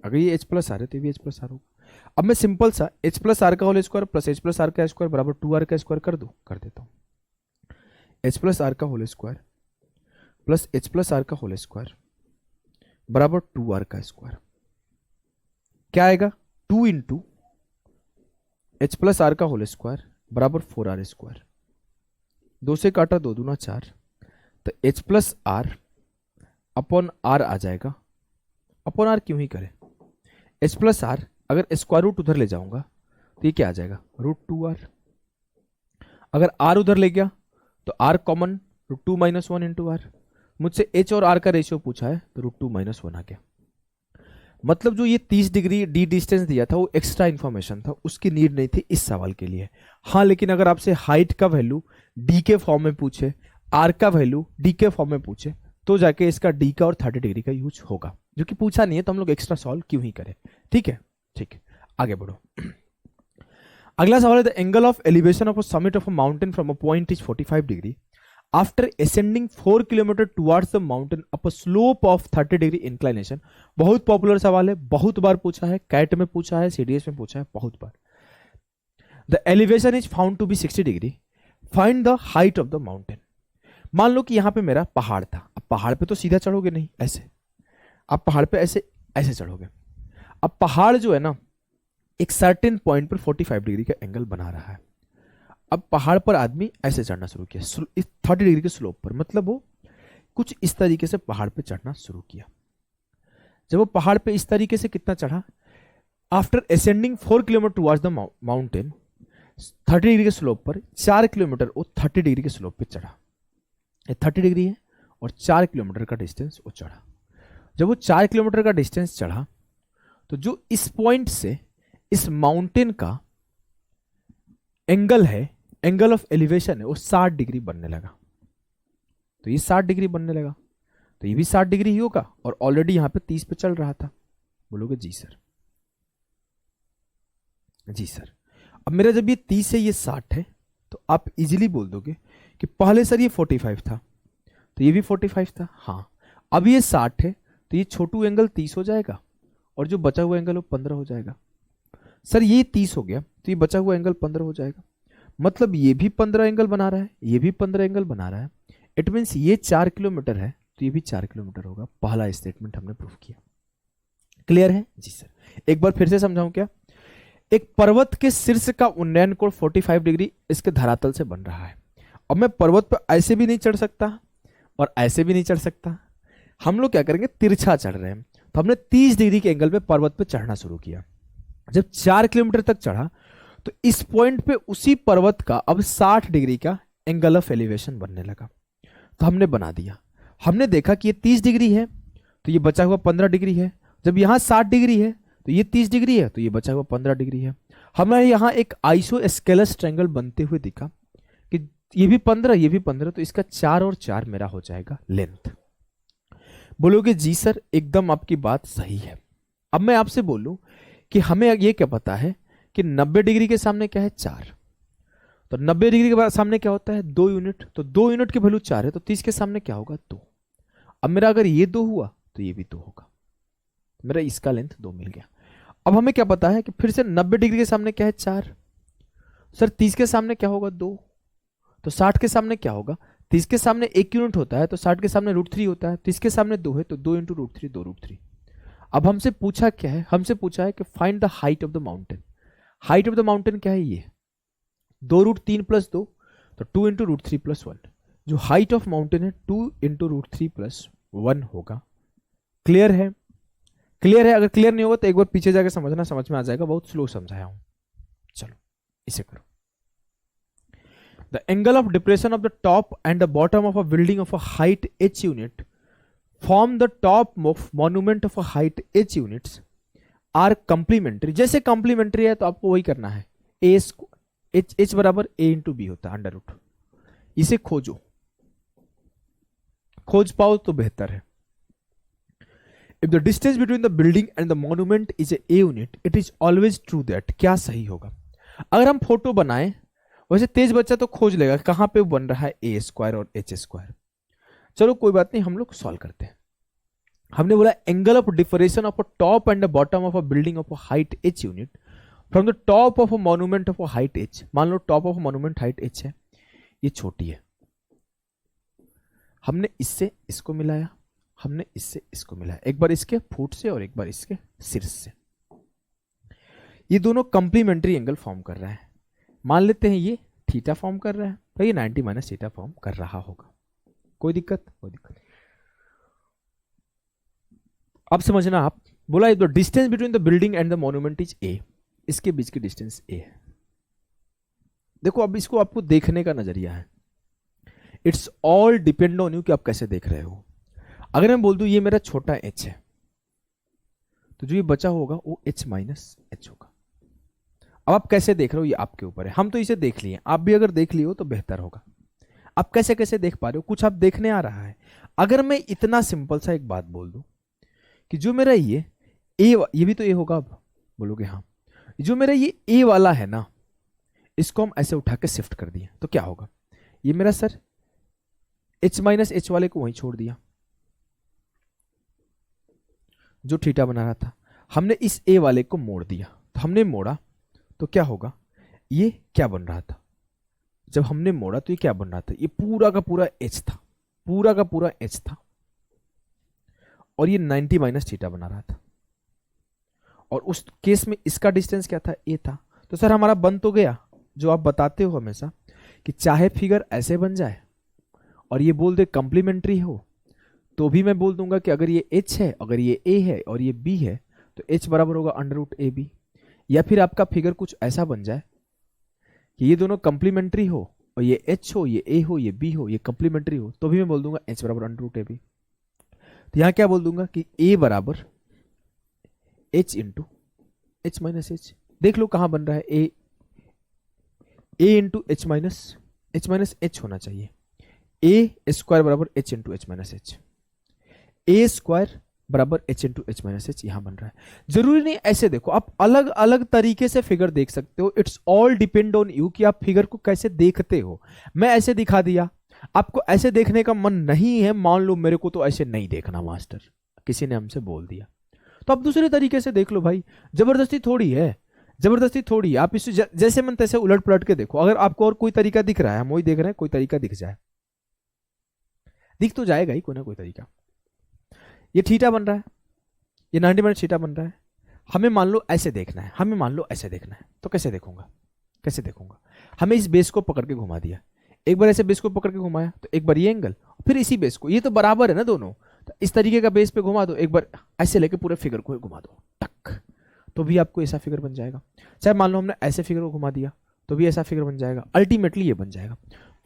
अगर ये H प्लस आर है तो ये भी H प्लस आर होगा। अब मैं सिंपल सा H प्लस आर का whole square plus H plus R का स्क्वायर बराबर 2r का स्क्वायर कर दूं, कर देता हूं। H प्लस आर का whole square plus H plus R का होल स्क्वायर बराबर 2r का स्क्वायर। क्या आएगा, 2 इंटू H प्लस आर का होल स्क्वायर बराबर 4r स्क्वायर। 2 से काटा 2 दूना 4, तो H plus R upon R आ जाएगा। अपॉन आर क्यों ही करें, H प्लस आर अगर स्क्वायर रूट उधर ले जाऊंगा तो ये क्या आ जाएगा, √2r। अगर r उधर ले गया तो r कॉमन, √2 - 1 इंटू आर। मुझसे H और r का रेशियो पूछा है तो √2 - 1 आ गया। मतलब जो ये 30 डिग्री डी डिस्टेंस दिया था वो एक्स्ट्रा इन्फॉर्मेशन था, उसकी नीड नहीं थी इस सवाल के लिए। हाँ, लेकिन अगर आपसे हाइट का वैल्यू डी के फॉर्म में पूछे, आर का वैल्यू डी के फॉर्म में पूछे, तो जाके इसका डी का और 30 डिग्री का यूज होगा, जो कि पूछा नहीं है तो हम लोग एक्स्ट्रा सॉल्व क्यों ही करें। ठीक है, ठीक है, आगे बढ़ो। अगला सवाल है the angle of elevation of a summit of a mountain from a point is 45 degree after ascending 4 kilometre towards the mountain up a slope of 30 degree inclination. बहुत पॉपुलर सवाल है, बहुत बार पूछा है, कैट में पूछा है, सीडीएस में पूछा है बहुत बार। The elevation is found to be 60 degree, find the height of the mountain. मान लो कि यहां पे मेरा पहाड़ था, अब पहाड़ पे तो सीधा चढ़ोगे नहीं, ऐसे आप पहाड़ पे ऐसे ऐसे चढ़ोगे। अब पहाड़ जो है ना एक सर्टेन पॉइंट पर 45 डिग्री का एंगल बना रहा है। अब पहाड़ पर आदमी ऐसे चढ़ना शुरू किया 30 डिग्री के स्लोप पर, मतलब वो कुछ इस तरीके से पहाड़ पे चढ़ना शुरू किया। जब वो पहाड़ पे इस तरीके से कितना चढ़ा, after ascending 4 kilometre towards the mountain 30 degree के स्लोप पर 4 किलोमीटर वो 30 डिग्री के स्लोप पे चढ़ा। ये 30 डिग्री है और 4 किलोमीटर का डिस्टेंस वो चढ़ा। जब वो 4 किलोमीटर का डिस्टेंस चढ़ा तो जो इस पॉइंट से इस माउंटेन का एंगल है, एंगल ऑफ एलिवेशन है, वो 60 डिग्री बनने लगा। तो ये 60 डिग्री बनने लगा, तो ये भी 60 डिग्री ही होगा, और ऑलरेडी यहां पे 30 पे चल रहा था। बोलोगे जी सर, जी सर। अब मेरा जब ये 30 है ये 60 है, तो आप इजीली बोल दोगे कि पहले सर ये 45 था तो ये भी 45 था। हाँ, अब ये 60 है तो ये छोटू एंगल 30 हो जाएगा और जो बचा हुआ एंगल वो 15 हो जाएगा। सर ये 30 हो गया तो ये बचा हुआ एंगल 15 हो जाएगा, मतलब ये भी 15 एंगल बना रहा है, ये भी 15 एंगल बना रहा है। इट मीन्स ये 4 किलोमीटर है तो ये भी 4 किलोमीटर होगा। पहला स्टेटमेंट हमने प्रूफ किया। क्लियर है जी सर। एक बार फिर से समझाऊं क्या? एक पर्वत के शीर्ष का उन्नयन कोण 45 डिग्री इसके धरातल से बन रहा है। अब मैं पर्वत पर ऐसे भी नहीं चढ़ सकता और ऐसे भी नहीं चढ़ सकता, हम लोग क्या करेंगे, तिरछा चढ़ रहे हैं। तो हमने 30 डिग्री के एंगल पे पर्वत पे चढ़ना शुरू किया। जब 4 किलोमीटर तक चढ़ा तो इस पॉइंट पे उसी पर्वत का अब 60 डिग्री का एंगल ऑफ एलिवेशन बनने लगा। तो हमने बना दिया। हमने देखा कि ये 30 डिग्री है तो ये बचा हुआ 15 डिग्री है। जब यहां 60 डिग्री है तो ये 30 डिग्री है तो ये बचा हुआ 15 डिग्री है। हमें यहां एक आइसोस्केलस ट्रायंगल बनते हुए दिखा कि ये भी 15 ये भी 15, तो इसका 4 और 4 मेरा हो जाएगा लेंथ। बोलोगे जी सर एकदम आपकी बात सही है। अब मैं आपसे बोलूं कि हमें ये क्या पता है कि 90 डिग्री के सामने क्या है, 4। तो 90 डिग्री के सामने क्या होता है, 2 यूनिट। तो 2 यूनिट की वैल्यू 4 है तो 30 के सामने क्या होगा, 2। अब मेरा अगर ये 2 हुआ तो ये भी 2 होगा, मेरा इसका लेंथ 2 मिल गया। अब हमें क्या पता है कि फिर से 90 डिग्री के सामने क्या है, 4। सर 30 के सामने क्या होगा, 2। तो 60 के सामने क्या होगा, 30 के सामने 1 यूनिट होता है तो 60 के सामने √3 होता है। 30 के सामने 2 है तो 2 × √3 2√3। अब हमसे पूछा क्या है, हमसे पूछा है कि find the height of the mountain. Height of the mountain क्या है, ये 2√3 + 2 तो 2 × √3 + 1। जो हाइट ऑफ माउंटेन है 2 × √3 + 1 होगा। क्लियर है? क्लियर है? अगर क्लियर नहीं होगा तो एक बार पीछे जाकर समझना, समझ में आ जाएगा, बहुत स्लो समझाया हूं। चलो इसे करो। The angle of depression of the top and the bottom of a building of a height h unit form the top of monument of a height h units are complementary. जैसे complementary है तो आपको वही करना है, h बराबर a × b होता है √। इसे खोजो, खोज पाओ तो बेहतर है। If the distance between the building and the monument is a unit, it is always true that। क्या सही होगा? अगर हम फोटो बनाएं, वैसे तेज बच्चा तो खोज लेगा कहां पे बन रहा है a² और h²। चलो कोई बात नहीं, हम लोग सॉल्व करते हैं। हमने बोला angle of differentiation of a top and the bottom of a building of a height h unit from the top of a monument of a height h। मान लो top of monument height h है, ये छोटी है। हमने इससे इसको मिलाया, हमने इससे इसको मिलाया, एक बार इसके फुट से और एक बार इसके शीर्ष से। ये दोनों कंप्लीमेंट्री एंगल फॉर्म कर रहे हैं। मान लेते हैं ये थीटा फॉर्म कर रहा है तो ये 90 - थीटा फॉर्म कर रहा होगा। कोई दिक्कत? कोई दिक्कत नहीं। अब समझना आप, बोला the distance between the building and the monument is a। इसके बीच की डिस्टेंस a है। देखो अब इसको आपको देखने का नजरिया है, it's all depend on you कि आप कैसे देख रहे हो। अगर मैं बोल दूं ये मेरा छोटा h है तो जो ये बचा होगा वो h माइनस एच होगा। अब आप कैसे देख रहे हो ये आपके ऊपर है, हम तो इसे देख लिए, आप भी अगर देख लियो तो बेहतर होगा। आप कैसे कैसे देख पा रहे हो, कुछ आप देखने आ रहा है। अगर मैं इतना सिंपल सा एक बात बोल दूं कि जो मेरा ये भी तो ए होगा, अब बोलोगे हाँ, जो मेरा ये ए वाला है ना, इसको हम ऐसे उठा के शिफ्ट कर दिए तो क्या होगा, ये मेरा सर h माइनस एच वाले को वहीं छोड़ दिया जो थीटा बना रहा था, हमने इस ए वाले को मोड़ दिया, तो हमने मोड़ा तो क्या होगा, ये क्या बन रहा था, जब हमने मोड़ा तो ये क्या बन रहा था, ये पूरा का पूरा h था, पूरा का पूरा h था, और ये 90 माइनस थीटा बना रहा था, और उस केस में इसका डिस्टेंस क्या था, a था। तो सर हमारा बन तो गया, जो आप बताते हो हमेशा कि चाहे फिगर ऐसे बन जाए और ये बोल दे कंप्लीमेंट्री हो, तो भी मैं बोल दूंगा कि अगर ये h है, अगर ये a है और ये b है, तो h बराबर होगा अंडर रूट ए बी। या फिर आपका फिगर कुछ ऐसा बन जाए कि ये दोनों कंप्लीमेंट्री हो और ये h हो, ये a हो, ये b हो, ये कंप्लीमेंट्री हो, तो भी मैं बोल दूंगा h बराबर अंडर रूट ए बी। तो यहां क्या बोल दूंगा कि a बराबर h into H minus H. देख लो कहां बन रहा है, a into H minus H होना चाहिए, a स्क्वायर बराबर h into H minus H, a square बराबर h into H minus H यहां बन रहा है। जरूरी नहीं ऐसे देखो, आप अलग अलग तरीके से फिगर देख सकते हो, it's all depend on you कि आप फिगर को कैसे देखते हो। मैं ऐसे दिखा दिया, आपको ऐसे देखने का मन नहीं है, मान लो मेरे को तो ऐसे नहीं देखना मास्टर, किसी ने हमसे बोल दिया, तो आप दूसरे तरीके से देख लो भाई, जबरदस्ती थोड़ी है, जबरदस्ती थोड़ी है। आप इसे जैसे मन तैसे उलट पलट के देखो, अगर आपको और कोई तरीका दिख रहा है, हम वही देख रहे हैं, कोई तरीका दिख जाए, दिख तो जाएगा ही कोई ना कोई तरीका। ये थीटा बन रहा है, ये 90 माइनस थीटा बन रहा है, हमें मान लो ऐसे देखना है, हमें मान लो ऐसे देखना है, तो कैसे देखूंगा, कैसे देखूंगा, हमें इस बेस को पकड़ के घुमा दिया, एक बार ऐसे बेस को पकड़ के घुमाया तो एक बार ये एंगल, फिर इसी बेस को, ये तो बराबर है ना दोनों, तो इस तरीके का बेस पे घुमा दो, एक बार ऐसे लेके पूरे फिगर को घुमा दो टक, तो भी आपको ऐसा फिगर बन जाएगा। चाहे मान लो हमने ऐसे फिगर को घुमा दिया तो भी ऐसा फिगर बन जाएगा, अल्टीमेटली ये बन जाएगा।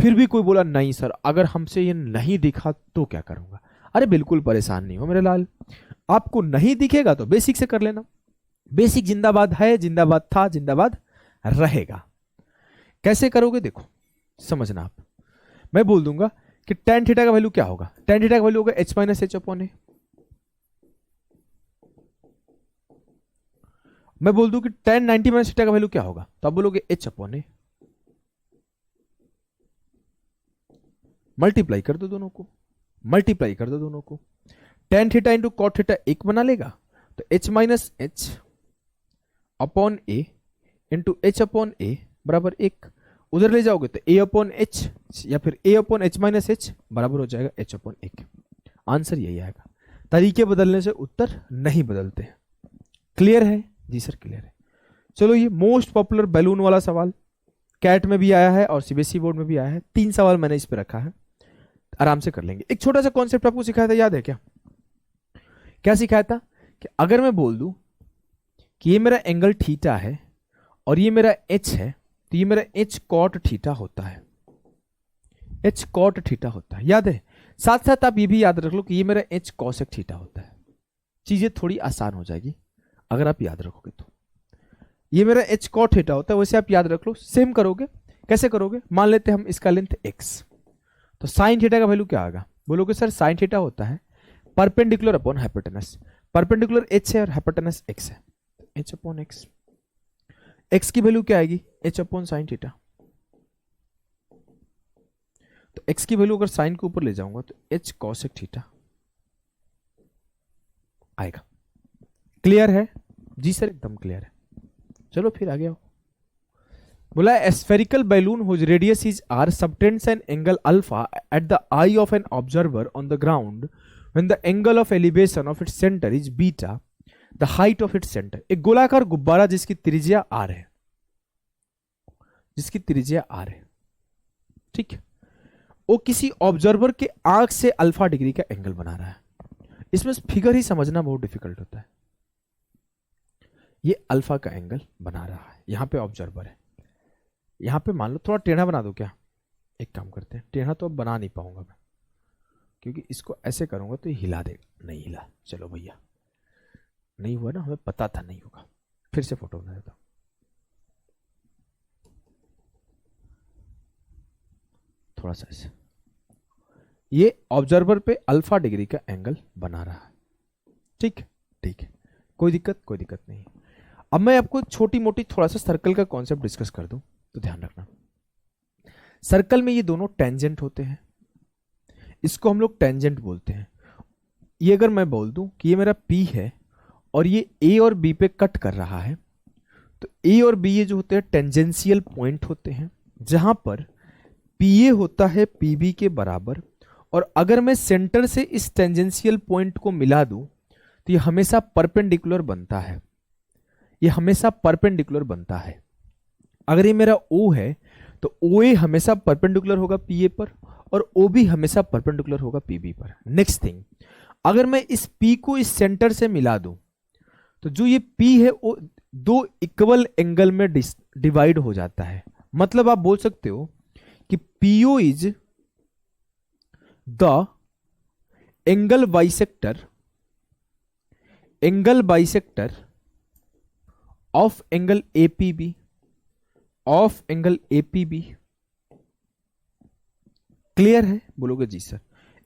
फिर भी कोई बोला नहीं सर अगर हमसे ये नहीं दिखा तो क्या करूंगा, अरे बिल्कुल परेशान नहीं हो मेरे लाल, आपको नहीं दिखेगा तो बेसिक से कर लेना, बेसिक जिंदाबाद है, जिंदाबाद था, जिंदाबाद रहेगा। कैसे करोगे देखो, समझना आप, मैं बोल दूंगा कि tan थीटा का वैल्यू क्या होगा, tan थीटा का वैल्यू होगा h माइनस एच अपॉन ए। मैं बोल दूं कि tan 90 माइनस थीटा का वैल्यू क्या होगा, तो आप बोलोगे h अपॉन ए, मल्टीप्लाई कर दो दोनों को, मल्टीप्लाई कर दो दोनों को, tan theta into cot theta एक बना लेगा, तो h minus H upon A into H upon A बराबर एक, उधर ले जाओगे तो a अपॉन एच या फिर a upon H minus H बराबर हो जाएगा h अपॉन एक। आंसर यही आएगा, तरीके बदलने से उत्तर नहीं बदलते। क्लियर है जी सर, क्लियर है। चलो ये मोस्ट पॉपुलर बैलून वाला सवाल कैट में भी आया है और सीबीएसई बोर्ड में भी आया है, 3 सवाल मैंने इस पे रखा है, आराम से कर लेंगे। एक छोटा सा कॉन्सेप्ट आपको सिखाया था, याद है क्या, क्या सिखाया था कि अगर मैं बोल दूं कि ये मेरा एंगल थीटा है और ये मेरा h है, तो ये मेरा h कॉट थीटा होता है, h कॉट थीटा होता है, याद है। साथ साथ आप ये भी याद रख लो कि ये मेरा h कॉसेक थीटा होता है, चीजें थोड़ी आसान हो जाएगी अगर आप याद रखोगे तो। ये मेरा h कॉट थीटा होता है, वैसे आप याद रख लो, सेम करोगे। कैसे करोगे, मान लेते हैं हम इसका लेंथ x, तो साइन थीटा का वैल्यू क्या आएगा, बोलोगे सर साइन थीटा होता है perpendicular upon hypotenuse, perpendicular h है और हाइपोटेनस x है, h अपॉन x, x की वैल्यू क्या आएगी, h अपॉन साइन थीटा, तो x की वैल्यू अगर साइन के ऊपर ले जाऊंगा तो h कॉसेक थीटा आएगा। क्लियर है जी सर, एकदम क्लियर है। चलो फिर आगे आओ, बोला spherical balloon whose radius is r subtends an angle alpha at the eye of an observer on the ground when the angle of elevation of its center is beta, the height of its center। एक गोलाकार गुब्बारा जिसकी त्रिज्या r है, जिसकी त्रिज्या r है, ठीक है, वो किसी ऑब्जर्वर के आंख से अल्फा डिग्री का एंगल बना रहा है। इसमें फिगर ही समझना बहुत डिफिकल्ट होता है। ये अल्फा का एंगल बना रहा है, यहां पे ऑब्जर्वर है, यहां पे मान लो थोड़ा टेढ़ा बना दो क्या, एक काम करते हैं, टेढ़ा तो अब बना नहीं पाऊंगा मैं क्योंकि इसको ऐसे करूंगा तो ये हिला देगा, नहीं हिला, चलो भैया नहीं हुआ ना, हमें पता था नहीं होगा। फिर से फोटो बना देता हूं। थोड़ा सा ऐसे, ये ऑब्जर्वर पे अल्फा डिग्री का एंगल बना रहा है। ठीक है, ठीक है, कोई दिक्कत, कोई दिक्कत नहीं। अब मैं आपको छोटी मोटी थोड़ा सा सर्कल का कॉन्सेप्ट डिस्कस कर दूं, तो ध्यान रखना। सर्कल में ये दोनों टेंजेंट होते हैं, इसको हम लोग टेंजेंट बोलते हैं। ये अगर मैं बोल दूं कि ये मेरा P है और ये A और B पे कट कर रहा है, तो A और B ये जो होते हैं टेंजेंशियल पॉइंट होते हैं, जहां पर PA होता है PB के बराबर। और अगर मैं सेंटर से इस टेंजेंशियल पॉइंट को मिला दूं तो ये हमेशा परपेंडिकुलर बनता है, ये हमेशा परपेंडिकुलर बनता है। अगर ये मेरा O है तो OA हमेशा परपेंडिकुलर होगा PA पर और OB हमेशा परपेंडिकुलर होगा PB पर। नेक्स्ट थिंग, अगर मैं इस P को इस सेंटर से मिला दूं तो जो ये P है वो दो इक्वल एंगल में डिवाइड हो जाता है। मतलब आप बोल सकते हो कि PO is the angle bisector of angle APB, of angle APB। Clear है? बोलोगे जी सर।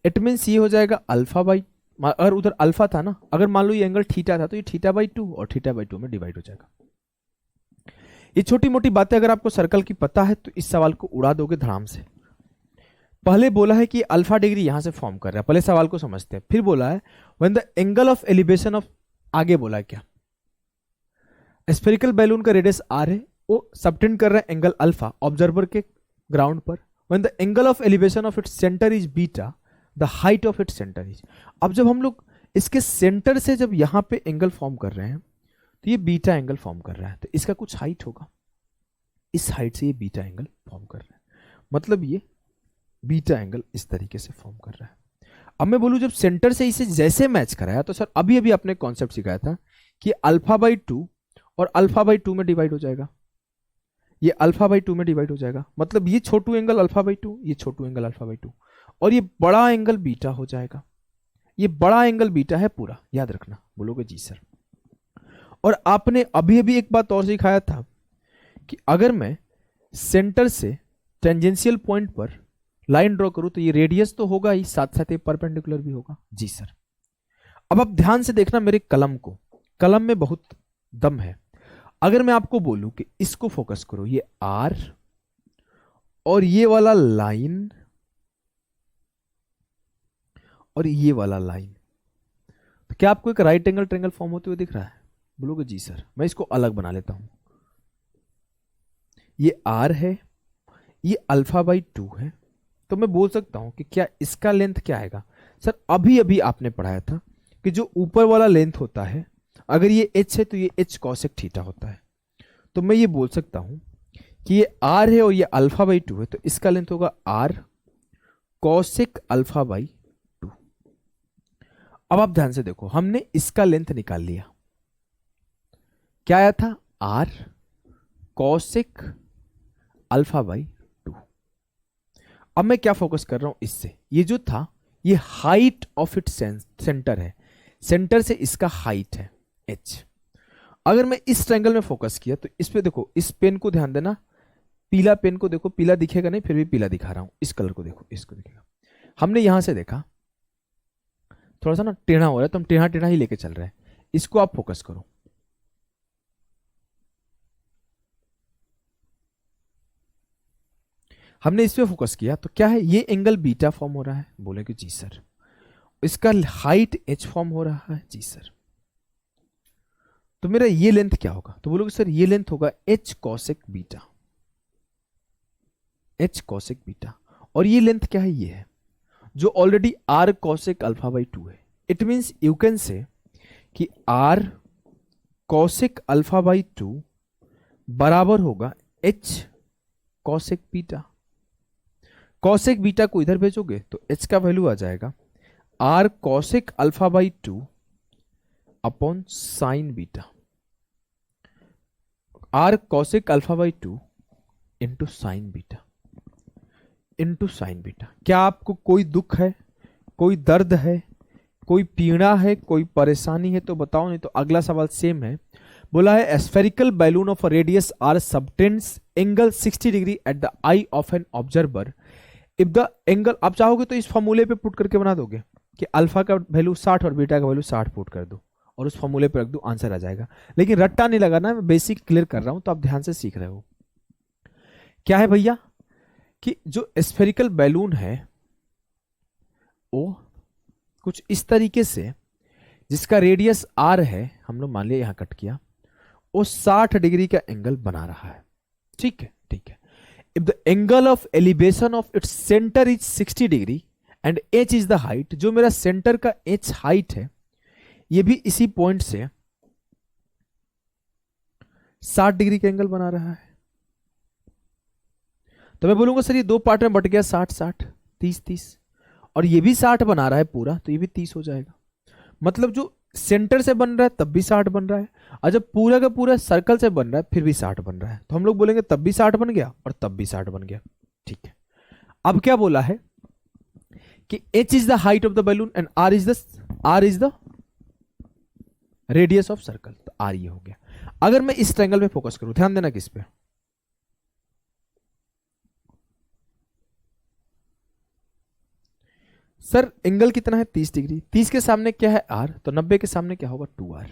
इट मीन्स ये हो जाएगा अल्फा बाई, अगर उधर अल्फा था ना, अगर मान लो ये एंगल थीटा था तो ये थीटा बाई 2 और थीटा बाई 2 में डिवाइड हो जाएगा। ये छोटी मोटी बातें अगर आपको सर्कल की पता है तो इस सवाल को उड़ा दोगे धड़ाम से। पहले बोला है कि अल्फा डिग्री यहां से फॉर्म कर रहा है, पहले सवाल को समझते हैं। फिर बोला है when the angle of elevation of, आगे बोला है क्या, स्फेरिकल बैलून का रेडियस r है, वो सबटेंड कर रहा है एंगल अल्फा ऑब्जर्वर के ग्राउंड पर। When the angle of elevation of its centre is beta, the height of its centre is. अब जब हम लोग इसके सेंटर से जब यहां पे एंगल फॉर्म कर रहे हैं तो ये बीटा एंगल फॉर्म कर रहा है, तो इसका कुछ हाइट होगा, इस हाइट से ये बीटा एंगल फॉर्म कर रहा है, मतलब ये बीटा एंगल इस तरीके से फॉर्म कर रहा है। अब मैं बोलूं जब सेंटर से इसे जैसे मैच कराया तो सर अभी अभी आपने कॉन्सेप्ट सिखाया था कि अल्फा बाई 2 और अल्फा बाई 2 में डिवाइड हो जाएगा, ये अल्फा बाई 2 में डिवाइड हो जाएगा, मतलब ये छोटू एंगल अल्फा बाई 2, ये छोटू एंगल अल्फा बाई 2 और ये बड़ा एंगल बीटा हो जाएगा। ये बड़ा एंगल बीटा है पूरा, याद रखना। बोलोगे जी सर। और आपने अभी अभी एक बात और सिखाया था कि अगर मैं सेंटर से टेंजेंशियल पॉइंट पर लाइन ड्रॉ करूं तो ये रेडियस तो होगा ही, साथ साथ ये परपेंडिकुलर भी होगा। जी सर। अब आप ध्यान से देखना मेरे कलम को, कलम में बहुत दम है। अगर मैं आपको बोलूं कि इसको फोकस करो, ये R और ये वाला लाइन और ये वाला लाइन, तो क्या आपको एक राइट एंगल ट्रायंगल फॉर्म होते हुए दिख रहा है? बोलोगे जी सर। मैं इसको अलग बना लेता हूं, ये R है, ये अल्फा बाई 2 है, तो मैं बोल सकता हूं कि क्या इसका लेंथ क्या आएगा? सर अभी अभी आपने पढ़ाया था कि जो ऊपर वाला लेंथ होता है, अगर ये h है तो ये h कॉसेक थीटा होता है, तो मैं ये बोल सकता हूं कि ये r है और ये अल्फा बाई 2 है, तो इसका लेंथ होगा r कॉसेक अल्फा बाई 2। अब आप ध्यान से देखो, हमने इसका लेंथ निकाल लिया, क्या आया था? r cosec alpha by 2। अब मैं क्या फोकस कर रहा हूं इससे, ये जो था ये हाइट ऑफ इट सेंटर है, सेंटर से इसका हाइट है h। अगर मैं इस ट्रायंगल में फोकस किया तो इस पे देखो, इस पेन को ध्यान देना, पीला पेन को देखो, पीला दिखेगा नहीं फिर भी पीला दिखा रहा हूं, इस कलर को देखो, इसको दिखेगा। हमने यहां से देखा थोड़ा सा ना टेढ़ा हो रहा है, तो हम टेढ़ा टेढ़ा ही लेके चल रहे हैं, इसको आप फोकस करो। हमने इस पे फोकस किया तो क्या है, ये एंगल बीटा फॉर्म हो रहा है। बोलेंगे जी सर। इसका हाइट h फॉर्म हो रहा है। जी सर। तो मेरा ये लेंथ क्या होगा? तो बोलोगे सर ये लेंथ होगा h cosec beta, h cosec beta. और ये लेंथ क्या है? ये है जो already r cosec alpha by 2 है। It means you can say कि r कॉसेक अल्फा बाई 2 बराबर होगा h cosec beta. Cosec beta को इधर भेजोगे तो h का वैल्यू आ जाएगा r cosec alpha by 2 upon sine beta, r cosec alpha by 2 into sine beta, into sine beta. क्या आपको कोई दुख है, कोई दर्द है, कोई पीड़ा है, कोई परेशानी है तो बताओ, नहीं तो अगला सवाल सेम है। बोला है spherical balloon of radius r subtends angle 60 degree at the eye of an observer if the angle. आप चाहोगे तो इस फॉर्मूले पे पुट करके बना दोगे कि अल्फा का वैल्यू 60 और बीटा का वैल्यू 60 पुट कर दो और उस फॉर्मूले पे रख दो, आंसर आ जाएगा। लेकिन रट्टा नहीं लगाना, मैं बेसिक क्लियर कर रहा हूं तो आप ध्यान से सीख रहे हो। क्या है भैया कि जो स्फेरिकल बैलून है वो कुछ इस तरीके से, जिसका रेडियस आर है, हम लोग मान लिया यहां कट किया, वो 60 डिग्री का एंगल बना रहा है। ठीक है, ठीक है। If the angle of elevation of its centre is 60 degree and H is the height, जो मेरा सेंटर का एच हाइट है, ये भी इसी पॉइंट से 60 डिग्री का एंगल बना रहा है। तो मैं बोलूंगा सर ये दो पार्ट में बट गया, 60 60 30 30, और ये भी 60 बना रहा है पूरा, तो ये भी 30 हो जाएगा। मतलब जो सेंटर से बन रहा है तब भी 60 बन रहा है, और जब पूरा का पूरा सर्कल से बन रहा है फिर भी 60 बन रहा है, तो हम लोग बोलेंगे तब भी 60 बन गया और तब भी 60 बन गया। ठीक है। अब क्या बोला है कि h is the height of the balloon and r is the radius of circle, तो r ये हो गया। अगर मैं इस ट्रायंगल में फोकस करूं, ध्यान देना किस पे, सर एंगल कितना है 30 डिग्री, 30 के सामने क्या है r, तो 90 के सामने क्या होगा 2r।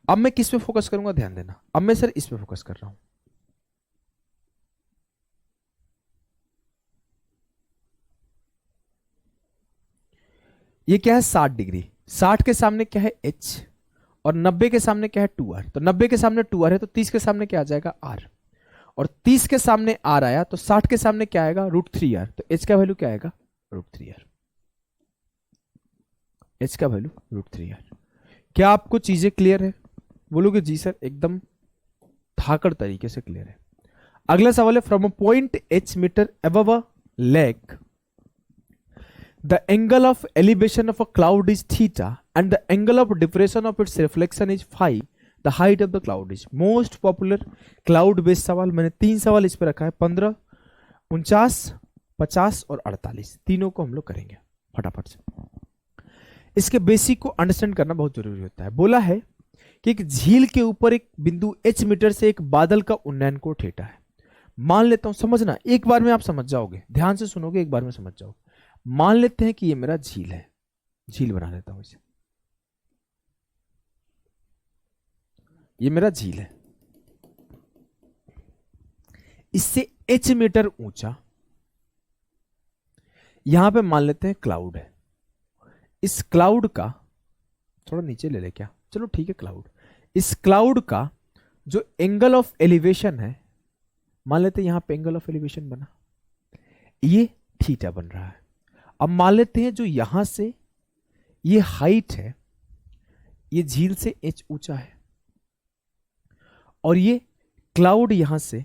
अब मैं किस पे फोकस करूंगा, ध्यान देना, अब मैं सर इस पे फोकस कर रहा हूं। ये क्या है 60 डिग्री, 60 के सामने क्या है h और 90 के सामने क्या है 2r, तो 90 के सामने 2r है तो 30 के सामने क्या आ जाएगा r, और 30 के सामने r आया तो 60 के सामने क्या आएगा √3r, तो h का वैल्यू क्या आएगा √3r, h का वैल्यू √3r। क्या आपको चीजें क्लियर है? बोलोगे जी सर एकदम धाकड़ तरीके से क्लियर है। अगला सवाल है from a point h metre above a lake the angle of elevation of a cloud is theta and the angle of depression of its reflection is phi, the height of the cloud is। most popular cloud based सवाल, मैंने 3 सवाल इस पे रखा है, 15 49 50 और 48, तीनों को हम लोग करेंगे फटाफट से। इसके बेसिक को अंडरस्टैंड करना बहुत जरूरी होता है। बोला है कि एक झील के ऊपर एक बिंदु h मीटर से एक बादल का उन्नयन कोण थीटा है। मान लेता हूं, समझना एक बार में आप समझ जाओगे, ध्यान से सुनोगे एक बार में समझ जाओगे। मान लेते हैं कि ये मेरा झील है, झील बना लेता हूं इसे, ये मेरा झील है, इससे h मीटर ऊंचा यहां पे मान लेते हैं क्लाउड है। इस क्लाउड का थोड़ा नीचे ले ले क्या, चलो ठीक है क्लाउड, इस क्लाउड का जो एंगल ऑफ एलिवेशन है, मान लेते हैं यहां पे एंगल ऑफ एलिवेशन बना, ये थीटा बन रहा है। अब मान लेते हैं जो यहां से ये हाइट है, ये झील से h ऊंचा है, और ये क्लाउड यहां से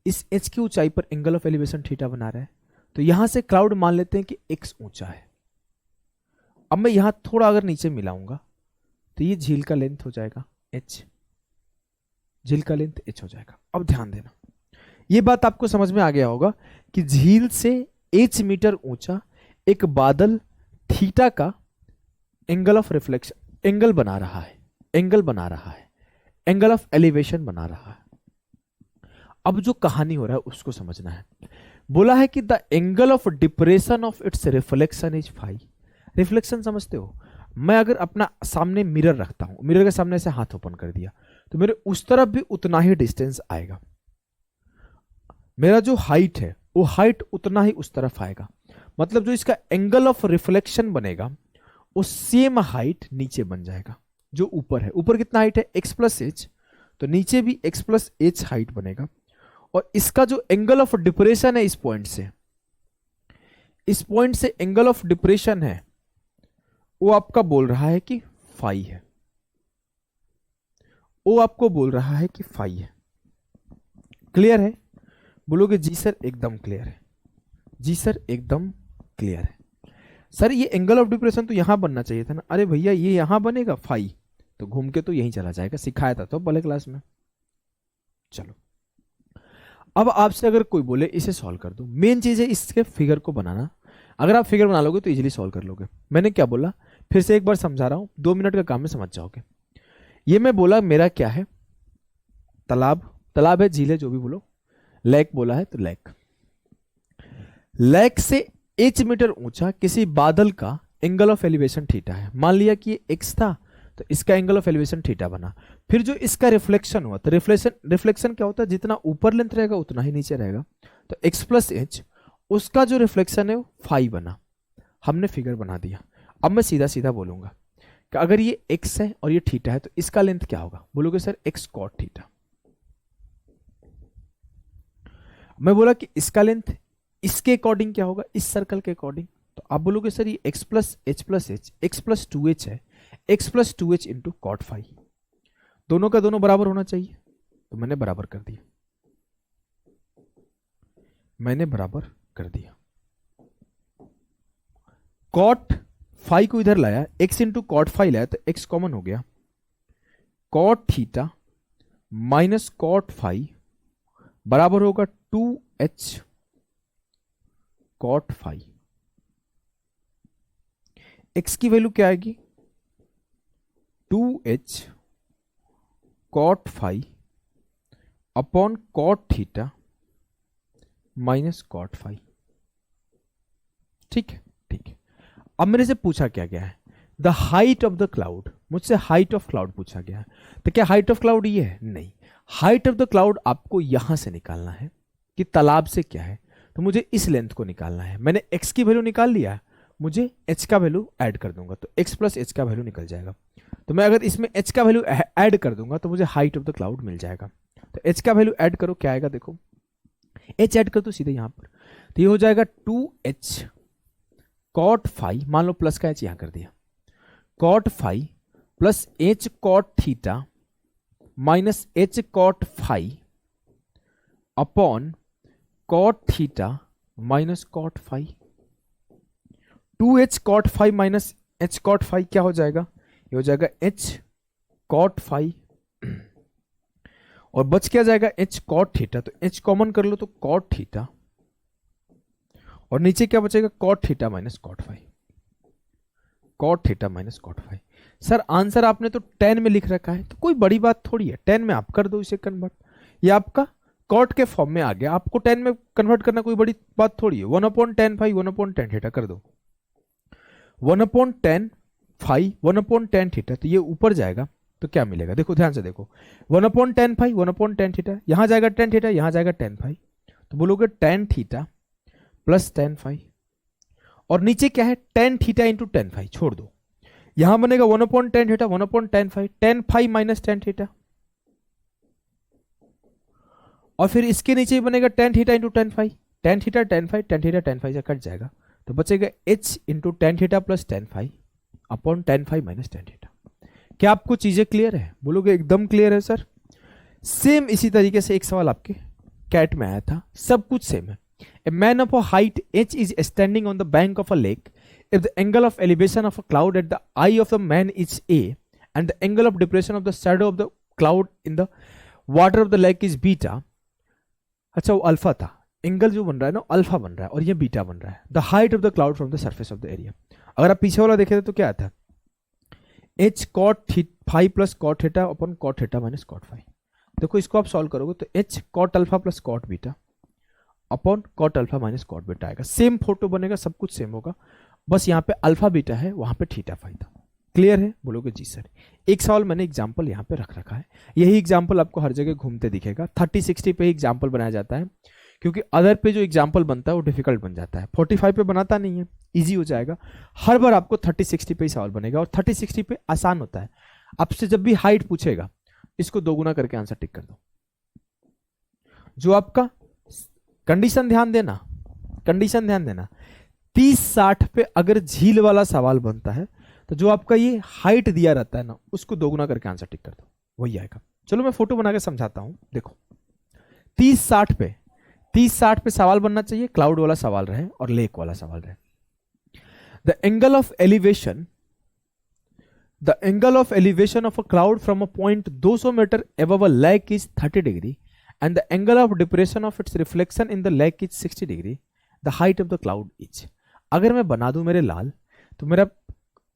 इस h की ऊंचाई पर एंगल ऑफ एलिवेशन थीटा बना रहा है, तो यहां से क्लाउड मान लेते हैं कि x ऊंचा है। अब मैं यहां थोड़ा अगर नीचे मिलाऊंगा तो ये झील का लेंथ हो जाएगा h, झील का लेंथ h हो जाएगा। अब ध्यान देना, ये बात आपको समझ में आ गया होगा कि झील से h मीटर ऊंचा एक बादल थीटा का एंगल ऑफ रिफ्लेक्शन, एंगल बना रहा है, एंगल बना रहा है, एंगल ऑफ एलिवेशन बना रहा है। अब जो कहानी हो रहा है उसको समझना है। बोला है कि the angle of depression of its reflection is phi. Reflection समझते हो? मैं अगर अपना सामने मिरर रखता हूं, मिरर के सामने से हाथ ओपन कर दिया तो मेरे उस तरफ भी उतना ही डिस्टेंस आएगा, मेरा जो हाइट है वो हाइट उतना ही उस तरफ आएगा। मतलब जो इसका एंगल ऑफ रिफ्लेक्शन बनेगा वो सेम हाइट नीचे बन जाएगा जो ऊपर है। ऊपर कितना हाइट है x प्लस एच, तो नीचे भी x प्लस एच हाइट बनेगा। और इसका जो एंगल ऑफ डिप्रेशन है इस पॉइंट से, इस पॉइंट से एंगल ऑफ डिप्रेशन है वो आपका बोल रहा है कि फाई है, वो आपको बोल रहा है कि फाई है। क्लियर है? बोलोगे जी सर एकदम क्लियर है, जी सर एकदम क्लियर है। सर ये एंगल ऑफ डिप्रेशन तो यहां बनना चाहिए था ना। अरे भैया ये यहां बनेगा फाई, तो घूम के तो यहीं चला जाएगा, सिखाया था तो पहले क्लास में। चलो अब आपसे अगर कोई बोले इसे सॉल्व कर दो, मेन चीज है इसके फिगर को बनाना। अगर आप फिगर बना लोगे तो इजीली सॉल्व कर लोगे। मैंने क्या बोला फिर से एक बार समझा रहा हूं, 2 मिनट का काम में समझ जाओगे। ये मैं बोला मेरा क्या है, तालाब, तालाब है, झील है, जो भी बोलो, लेक बोला है तो लेक। लेक से h मीटर ऊंचा किसी बादल का एंगल ऑफ एलिवेशन थीटा है। मान लिया कि ये x था तो इसका एंगल ऑफ एलिवेशन थीटा बना। फिर जो इसका रिफ्लेक्शन हुआ, तो रिफ्लेक्शन क्या होता है, जितना ऊपर लेंथ रहेगा उतना ही नीचे रहेगा, तो x प्लस एच, उसका जो रिफ्लेक्शन है वो फाई बना। हमने फिगर बना दिया। अब मैं सीधा सीधा बोलूंगा कि अगर ये x है और ये थीटा है तो इसका लेंथ क्या होगा, बोलोगे सर x कॉट थीटा। मैं बोला कि इसका लेंथ इसके अकॉर्डिंग क्या होगा, इस सर्कल के अकॉर्डिंग, तो आप बोलोगे सर ये x plus h plus h, x plus two h है, x plus two h into cot phi, दोनों का दोनों बराबर होना चाहिए, तो मैंने बराबर कर दिया, मैंने बराबर कर दिया। कॉट फाई को इधर लाया, x इंटू कॉट फाई लाया तो x कॉमन हो गया, cot theta minus cot phi बराबर होगा 2h कॉट फाई। x की वैल्यू क्या आएगी, 2h cot phi upon cot theta minus cot phi. ठीक है, ठीक है। अब मेरे से पूछा क्या गया है, the height of the cloud, मुझसे हाइट ऑफ क्लाउड पूछा गया है, तो क्या हाइट ऑफ क्लाउड ये है, नहीं, हाइट ऑफ द क्लाउड आपको यहां से निकालना है कि तालाब से क्या है, तो मुझे इस लेंथ को निकालना है। मैंने x की वैल्यू निकाल लिया है, मुझे h का वैल्यू ऐड कर दूंगा तो x प्लस एच का वैल्यू निकल जाएगा। तो मैं अगर इसमें h का वैल्यू ऐड कर दूंगा तो मुझे हाइट ऑफ द क्लाउड मिल जाएगा। तो h का वैल्यू ऐड करो, क्या आएगा देखो, h ऐड कर दो सीधे यहां पर, तो ये हो जाएगा 2h कॉट फाई, मान लो प्लस का h यहां कर दिया, cot phi plus h cot theta minus h cot phi upon cot theta minus cot phi. 2h cot phi minus h cot phi क्या हो जाएगा, ये हो जाएगा h कॉट फाई, और बच क्या जाएगा h कॉट थीटा, तो h कॉमन कर लो तो कॉट थीटा, और नीचे क्या बचेगा, cot theta minus cot phi, cot theta minus cot phi. Sir answer आपने तो 10 में लिख रखा है, तो कोई बड़ी बात थोड़ी है, 10 में आप कर दो इसे कन्वर्ट, ये आपका कॉट के फॉर्म में आ गया, आपको 10 में कन्वर्ट करना कोई बड़ी बात थोड़ी है। 1/10 फाई 1/10 थीटा कर दो, 1/10 फाई 1/10 थीटा, तो ये ऊपर जाएगा तो क्या मिलेगा, देखो ध्यान से देखो, 1/10 फाई 1/10 थीटा, यहां जाएगा 10 थीटा, यहां जाएगा 10 फाई, तो बोलोगे 10 थीटा प्लस 10 फाई, और नीचे क्या है 10 थीटा इंटू 10 फाई, छोड़ दो, यहां बनेगा 1/10 theta 1/10 phi, 10 phi minus 10 theta, और फिर इसके नीचे ही बनेगा 10 theta into 10 phi, 10 theta 10 phi, 10 theta 10 phi से कट जाएगा, तो बचेगा h into 10 theta plus 10 phi upon 10 phi minus 10 theta. क्या आपको चीजें क्लियर है, बोलोगे एकदम क्लियर है सर। सेम इसी तरीके से एक सवाल आपके कैट में आया था, सब कुछ सेम है। A man of a height h is standing on the bank of a lake. If the angle of elevation of a cloud at the eye of the man is a, and the angle of depression of the shadow of the cloud in the water of the lake is beta. अच्छा वो alpha था, angle जो बन रहा है ना alpha बन रहा है और ये बीटा बन रहा है। The height of the cloud from the surface of the area. अगर आप पीछे वाला देखे थे तो क्या आता है, h cot phi plus cot theta upon cot theta minus cot phi. देखो इसको आप सॉल्व करोगे तो h cot alpha plus cot beta upon cot alpha minus cot beta आएगा। सेम फोटो बनेगा, सब कुछ सेम होगा, बस यहाँ पे अल्फा बीटा है, वहां पे थीटा फाई था। क्लियर है, बोलोगे जी सर। एक सवाल मैंने एग्जांपल यहाँ पे रख रखा है, यही एग्जांपल आपको हर जगह घूमते दिखेगा। 30-60 पे ही एग्जांपल बनाया जाता है, क्योंकि अदर पे जो एग्जांपल बनता है वो डिफिकल्ट बन जाता है, 45 पे बनाता नहीं है, इजी हो जाएगा। हर बार आपको 30-60 पे ही सवाल बनेगा, और 30-60 पे आसान होता है। आपसे जब भी हाइट पूछेगा इसको 2 गुना करके आंसर टिक कर दो। जो आपका कंडीशन ध्यान देना, कंडीशन ध्यान देना, 30-60 पे अगर झील वाला सवाल बनता है तो जो आपका ये हाइट दिया रहता है ना, उसको 2 गुना करके आंसर टिक कर दो, वही आएगा। चलो मैं फोटो बना के समझाता हूं। देखो 30-60 पे सवाल बनना चाहिए, क्लाउड वाला सवाल रहे और लेक वाला सवाल रहे। The angle of elevation of a cloud from a point 200 metre above a lake is 30 degree and the angle of depression of its reflection in the lake is 60 degree. The height of the cloud is. अगर मैं बना दूं मेरे लाल, तो मेरा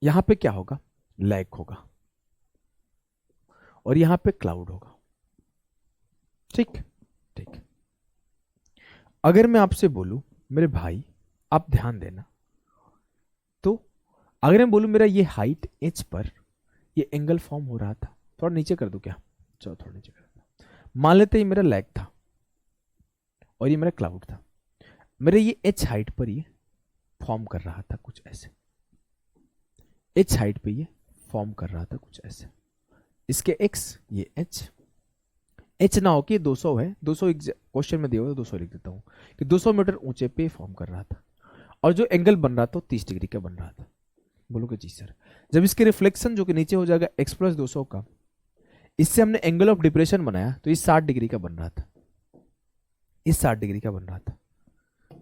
यहां पे क्या होगा, लैग होगा, और यहां पे क्लाउड होगा। ठीक ठीक। अगर मैं आपसे बोलूं मेरे भाई आप ध्यान देना, तो अगर मैं बोलूं मेरा ये हाइट एच पर ये एंगल फॉर्म हो रहा था, थोड़ा नीचे कर दूं क्या, चलो थोड़ा नीचे कर दूं। मान लेते ये मेरा लैग था और ये मेरा क्लाउड था, मेरे ये एच हाइट पर ये फॉर्म कर रहा था कुछ ऐसे, एच हाइट पे ये फॉर्म कर रहा था कुछ ऐसे, इसके एक्स ये एच, एच ना हो कि 200 है, 200 क्वेश्चन में दिया हुआ 200 लिख देता हूं कि 200 मीटर ऊंचे पे फॉर्म कर रहा था, और जो एंगल बन रहा था 30 डिग्री का बन रहा था। बोलोगे जी सर, जब इसके रिफ्लेक्शन जो कि नीचे हो जाएगा x प्लस 200 का, इससे हमने एंगल ऑफ डिप्रेशन बनाया तो ये 60 डिग्री का बन रहा था, इस 60 डिग्री का बन रहा था।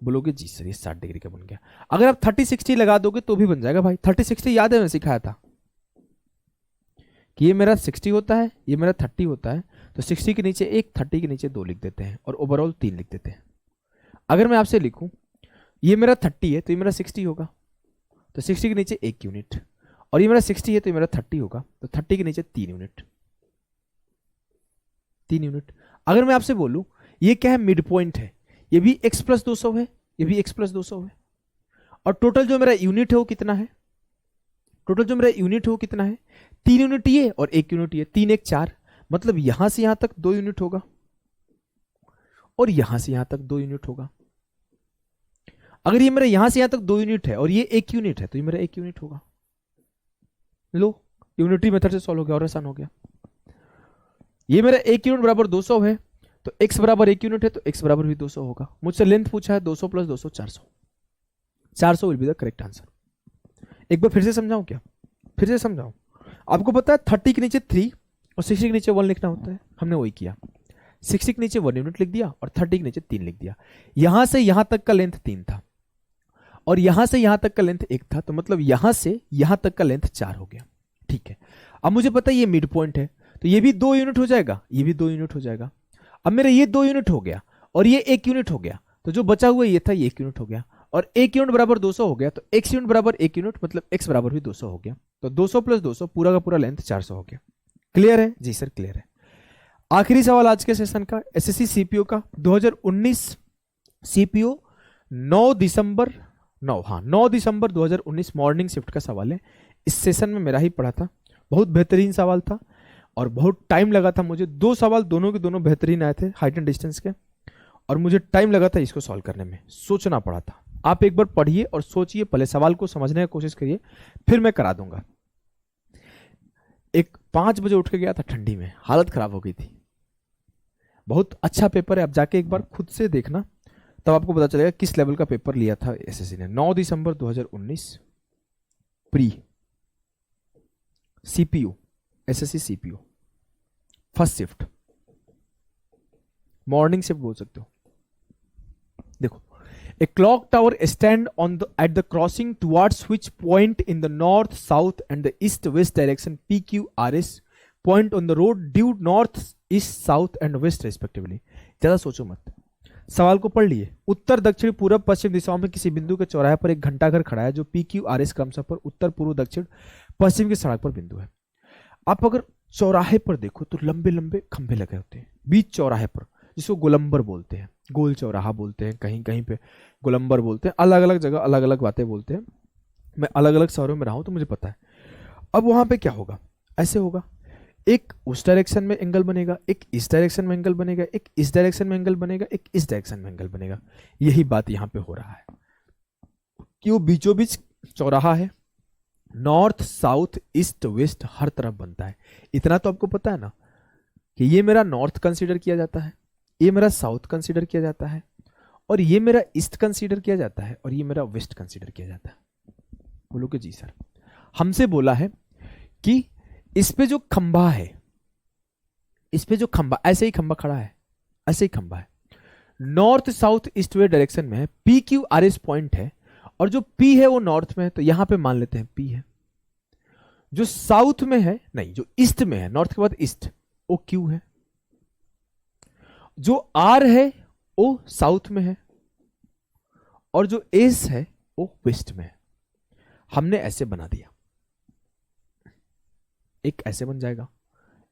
बोलोगे जी सर ये 60 डिग्री का बन गया। अगर आप 30-60 लगा दोगे तो भी बन जाएगा भाई। 30-60 याद है मैंने सिखाया था कि ये मेरा 60 होता है, ये मेरा 30 होता है, तो 60 के नीचे 1, 30 के नीचे 2 लिख देते हैं और ओवरऑल 3 लिख देते हैं। अगर मैं आपसे लिखूं ये मेरा 30 है तो ये मेरा 60 होगा, तो 60 के नीचे 1 यूनिट, और ये मेरा 60 है तो ये मेरा 30 होगा, तो 30 के नीचे 3 यूनिट, 3 यूनिट। अगर मैं आपसे बोलूं ये क्या है, मिड पॉइंट है, ये भी x प्लस 200 है, ये भी x प्लस 200 है, और टोटल जो मेरा यूनिट है वो कितना है, टोटल जो मेरा यूनिट है वो कितना है, 3 यूनिट ये और 1 यूनिट ये, 3 1 4, मतलब यहां से यहां तक 2 यूनिट होगा और यहां से यहां तक 2 यूनिट होगा। अगर ये मेरा यहां से यहां तक 2 यूनिट है और ये 1 यूनिट है तो ये मेरा 1 यूनिट होगा। लो यूनिटी मेथड से सॉल्व हो गया और आसान हो गया। ये मेरा 1 यूनिट बराबर 200 है, तो x बराबर 1 यूनिट है तो x बराबर भी 200 होगा। मुझसे लेंथ पूछा है 200 plus 200 400, 400 will be the correct answer. एक बार फिर से समझाऊं क्या, फिर से समझाऊं। आपको पता है 30 के नीचे 3 और 60 के नीचे 1 लिखना होता है, हमने वही किया। 60 के नीचे 1 यूनिट लिख दिया और 30 के नीचे 3 लिख दिया। यहां से यहां तक का लेंथ 3 था और यहां से यहां तक का लेंथ 1 था, तो मतलब यहां से यहां तक का लेंथ 4 हो गया। ठीक है, अब मुझे पता है ये मिड पॉइंट है, तो ये भी 2 यूनिट हो जाएगा, ये भी 2 यूनिट हो जाएगा। अब मेरा ये 2 यूनिट हो गया और ये 1 यूनिट हो गया, तो जो बचा हुआ ये था ये 1 यूनिट हो गया, और 1 यूनिट बराबर 200 हो गया, तो x यूनिट बराबर 1 यूनिट, मतलब x बराबर भी 200 हो गया। तो 200 प्लस 200 पूरा का पूरा लेंथ 400 हो गया। क्लियर है जी सर, क्लियर है। आखिरी सवाल आज के सेशन का, एसएससी सीपीओ का 2019 सीपीओ 9 दिसंबर 2019 मॉर्निंग शिफ्ट का सवाल है। इस सेशन में मेरा ही पढ़ा था, बहुत बेहतरीन सवाल था और बहुत टाइम लगा था मुझे। 2 सवाल दोनों के दोनों बेहतरीन आए थे हाइट एंड डिस्टेंस के, और मुझे टाइम लगा था इसको सॉल्व करने में, सोचना पड़ा था। आप एक बार पढ़िए और सोचिए, पहले सवाल को समझने की कोशिश करिए, फिर मैं करा दूंगा। एक 5 बजे उठ के गया था ठंडी में, हालत खराब हो गई थी। बहुत अच्छा पेपर है, आप जाके एक बार खुद से देखना, तब आपको पता चलेगा किस लेवल का पेपर लिया था एसएससी ने। 9 दिसंबर 2019 pre CPU, SSC CPU first shift, morning shift बोल सकते हो। देखो, a clock tower stand on the at the crossing towards which point in the north south and the east west direction PQRS point on the road due north east south and west respectively. ज्यादा सोचो मत, सवाल को पढ़ लिए। उत्तर दक्षिण पूर्व पश्चिम दिशाओं में किसी बिंदु के चौराहे पर एक घंटाघर खड़ा है जो PQRS क्रमशः पर उत्तर पूर्व दक्षिण पश्चिम की सड़क पर बिंदु है। आप अगर चौराहे पर देखो तो लंबे लंबे खंभे लगे होते हैं बीच चौराहे पर, जिसको गोलंबर बोलते हैं, गोल चौराहा बोलते हैं, कहीं कहीं पे गोलंबर बोलते हैं, अलग अलग जगह अलग अलग बातें बोलते हैं। मैं अलग अलग शहरों में रहा हूं तो मुझे पता है। अब वहां पे क्या होगा, ऐसे होगा, एक उस डायरेक्शन में एंगल बनेगा, एक इस डायरेक्शन में एंगल बनेगा, एक इस डायरेक्शन में एंगल बनेगा, एक इस डायरेक्शन में एंगल बनेगा। यही बात यहां पे हो रहा है कि वो बीचों बीच चौराहा है, नॉर्थ साउथ ईस्ट वेस्ट हर तरफ बनता है। इतना तो आपको पता है ना कि ये मेरा नॉर्थ कंसीडर किया जाता है, ये मेरा साउथ कंसीडर किया जाता है, और ये मेरा ईस्ट कंसीडर किया जाता है, और ये मेरा वेस्ट कंसीडर किया जाता है। बोलो कि जी सर, हमसे बोला है कि इस पे जो खंभा है, इस पे जो खंभा, ऐसे ही खंभा खड़ा है, ऐसे ही खंभा है, north south east west direction में है, PQRS पॉइंट है, और जो P है वो नॉर्थ में है, तो यहां पे मान लेते हैं P है। जो साउथ में है, नहीं, जो ईस्ट में है, नॉर्थ के बाद ईस्ट, वो Q है। जो R है वो साउथ में है, और जो S है वो वेस्ट में है। हमने ऐसे बना दिया। एक ऐसे बन जाएगा,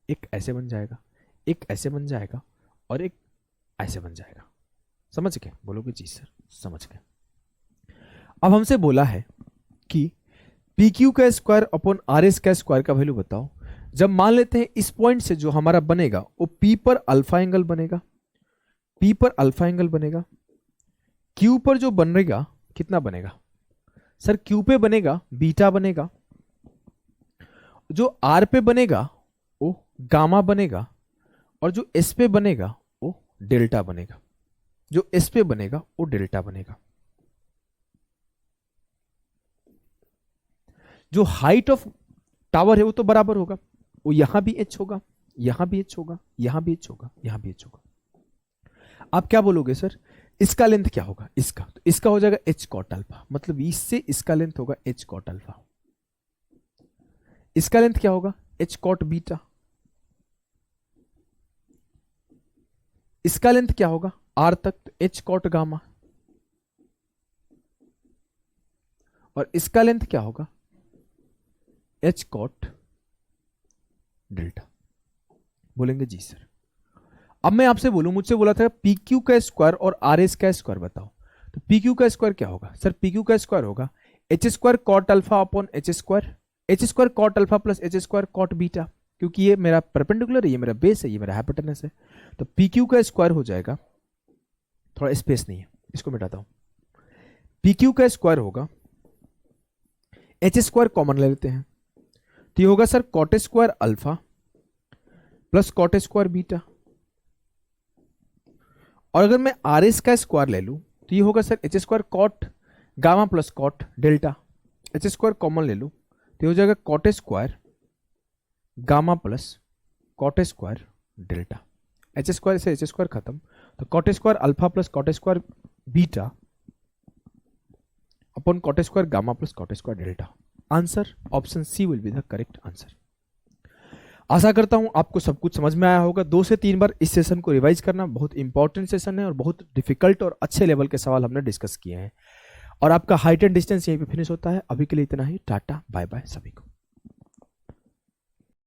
एक ऐसे बन जाएगा, एक ऐसे बन जाएगा और एक ऐसे बन जाएगा। समझ गए? बोलोगे जी सर समझ गए। अब हमसे बोला है कि पी क्यू का स्क्वायर अपॉन आर एस का स्क्वायर का वैल्यू बताओ। जब मान लेते हैं इस पॉइंट से जो हमारा बनेगा वो पी पर अल्फा एंगल बनेगा, पी पर अल्फा एंगल बनेगा, क्यू पर जो बनेगा कितना बनेगा सर? क्यू पे बनेगा बीटा बनेगा, जो आर पे बनेगा वो गामा बनेगा और जो एस पे बनेगा वो डेल्टा बनेगा, जो एस पे बनेगा वो डेल्टा बनेगा। जो हाइट ऑफ टावर है वो तो बराबर होगा, वो यहां भी एच होगा, यहां भी एच होगा, यहां भी एच होगा, यहां भी एच होगा। आप क्या बोलोगे सर इसका लेंथ क्या होगा? इसका तो इसका हो जाएगा एच कॉट अल्फा, मतलब इससे इसका लेंथ होगा एच कॉट अल्फा। इसका लेंथ क्या होगा? H cot beta. इसका लेंथ क्या होगा? आर तक, तो एच कॉट गामा। और इसका लेंथ क्या होगा? H cot delta. बोलेंगे जी सर। अब मैं आपसे बोलूं, मुझसे बोला था पी क्यू का स्क्वायर और आर एस का स्क्वायर बताओ, तो पी क्यू का स्क्वायर क्या होगा सर? पी क्यू का स्क्वायर होगा h square cot alpha upon h square cot alpha plus h square cot beta, क्योंकि ये मेरा परपेंडिकुलर है, ये मेरा बेस है, ये मेरा हाइपोटेनस है। तो पी क्यू का स्क्वायर हो जाएगा, थोड़ा स्पेस नहीं है इसको मिटाता हूं, पी क्यू का स्क्वायर होगा एच स्क्वायर कॉमन ले लेते हैं, तो ये होगा sir cot square alpha plus cot square beta. और अगर मैं आर एस का स्क्वायर ले लूं तो ये होगा sir H square cot gamma plus cot delta. H square common ले लूं तो ये हो जाएगा cot square gamma plus cot square delta. H square से एच स्क्वायर खत्म, तो cot square alpha plus cot square beta upon cot square gamma plus cot square delta. Answer option C will be the correct answer. आशा करता हूं आपको सब कुछ समझ में आया होगा। 2 से 3 बार इस सेशन को रिवाइज करना, बहुत इंपॉर्टेंट सेशन है और बहुत डिफिकल्ट और अच्छे लेवल के सवाल हमने डिस्कस किए हैं। और आपका हाइट एंड डिस्टेंस यहीं पे फिनिश होता है। अभी के लिए इतना ही, टाटा बाय बाय सभी को।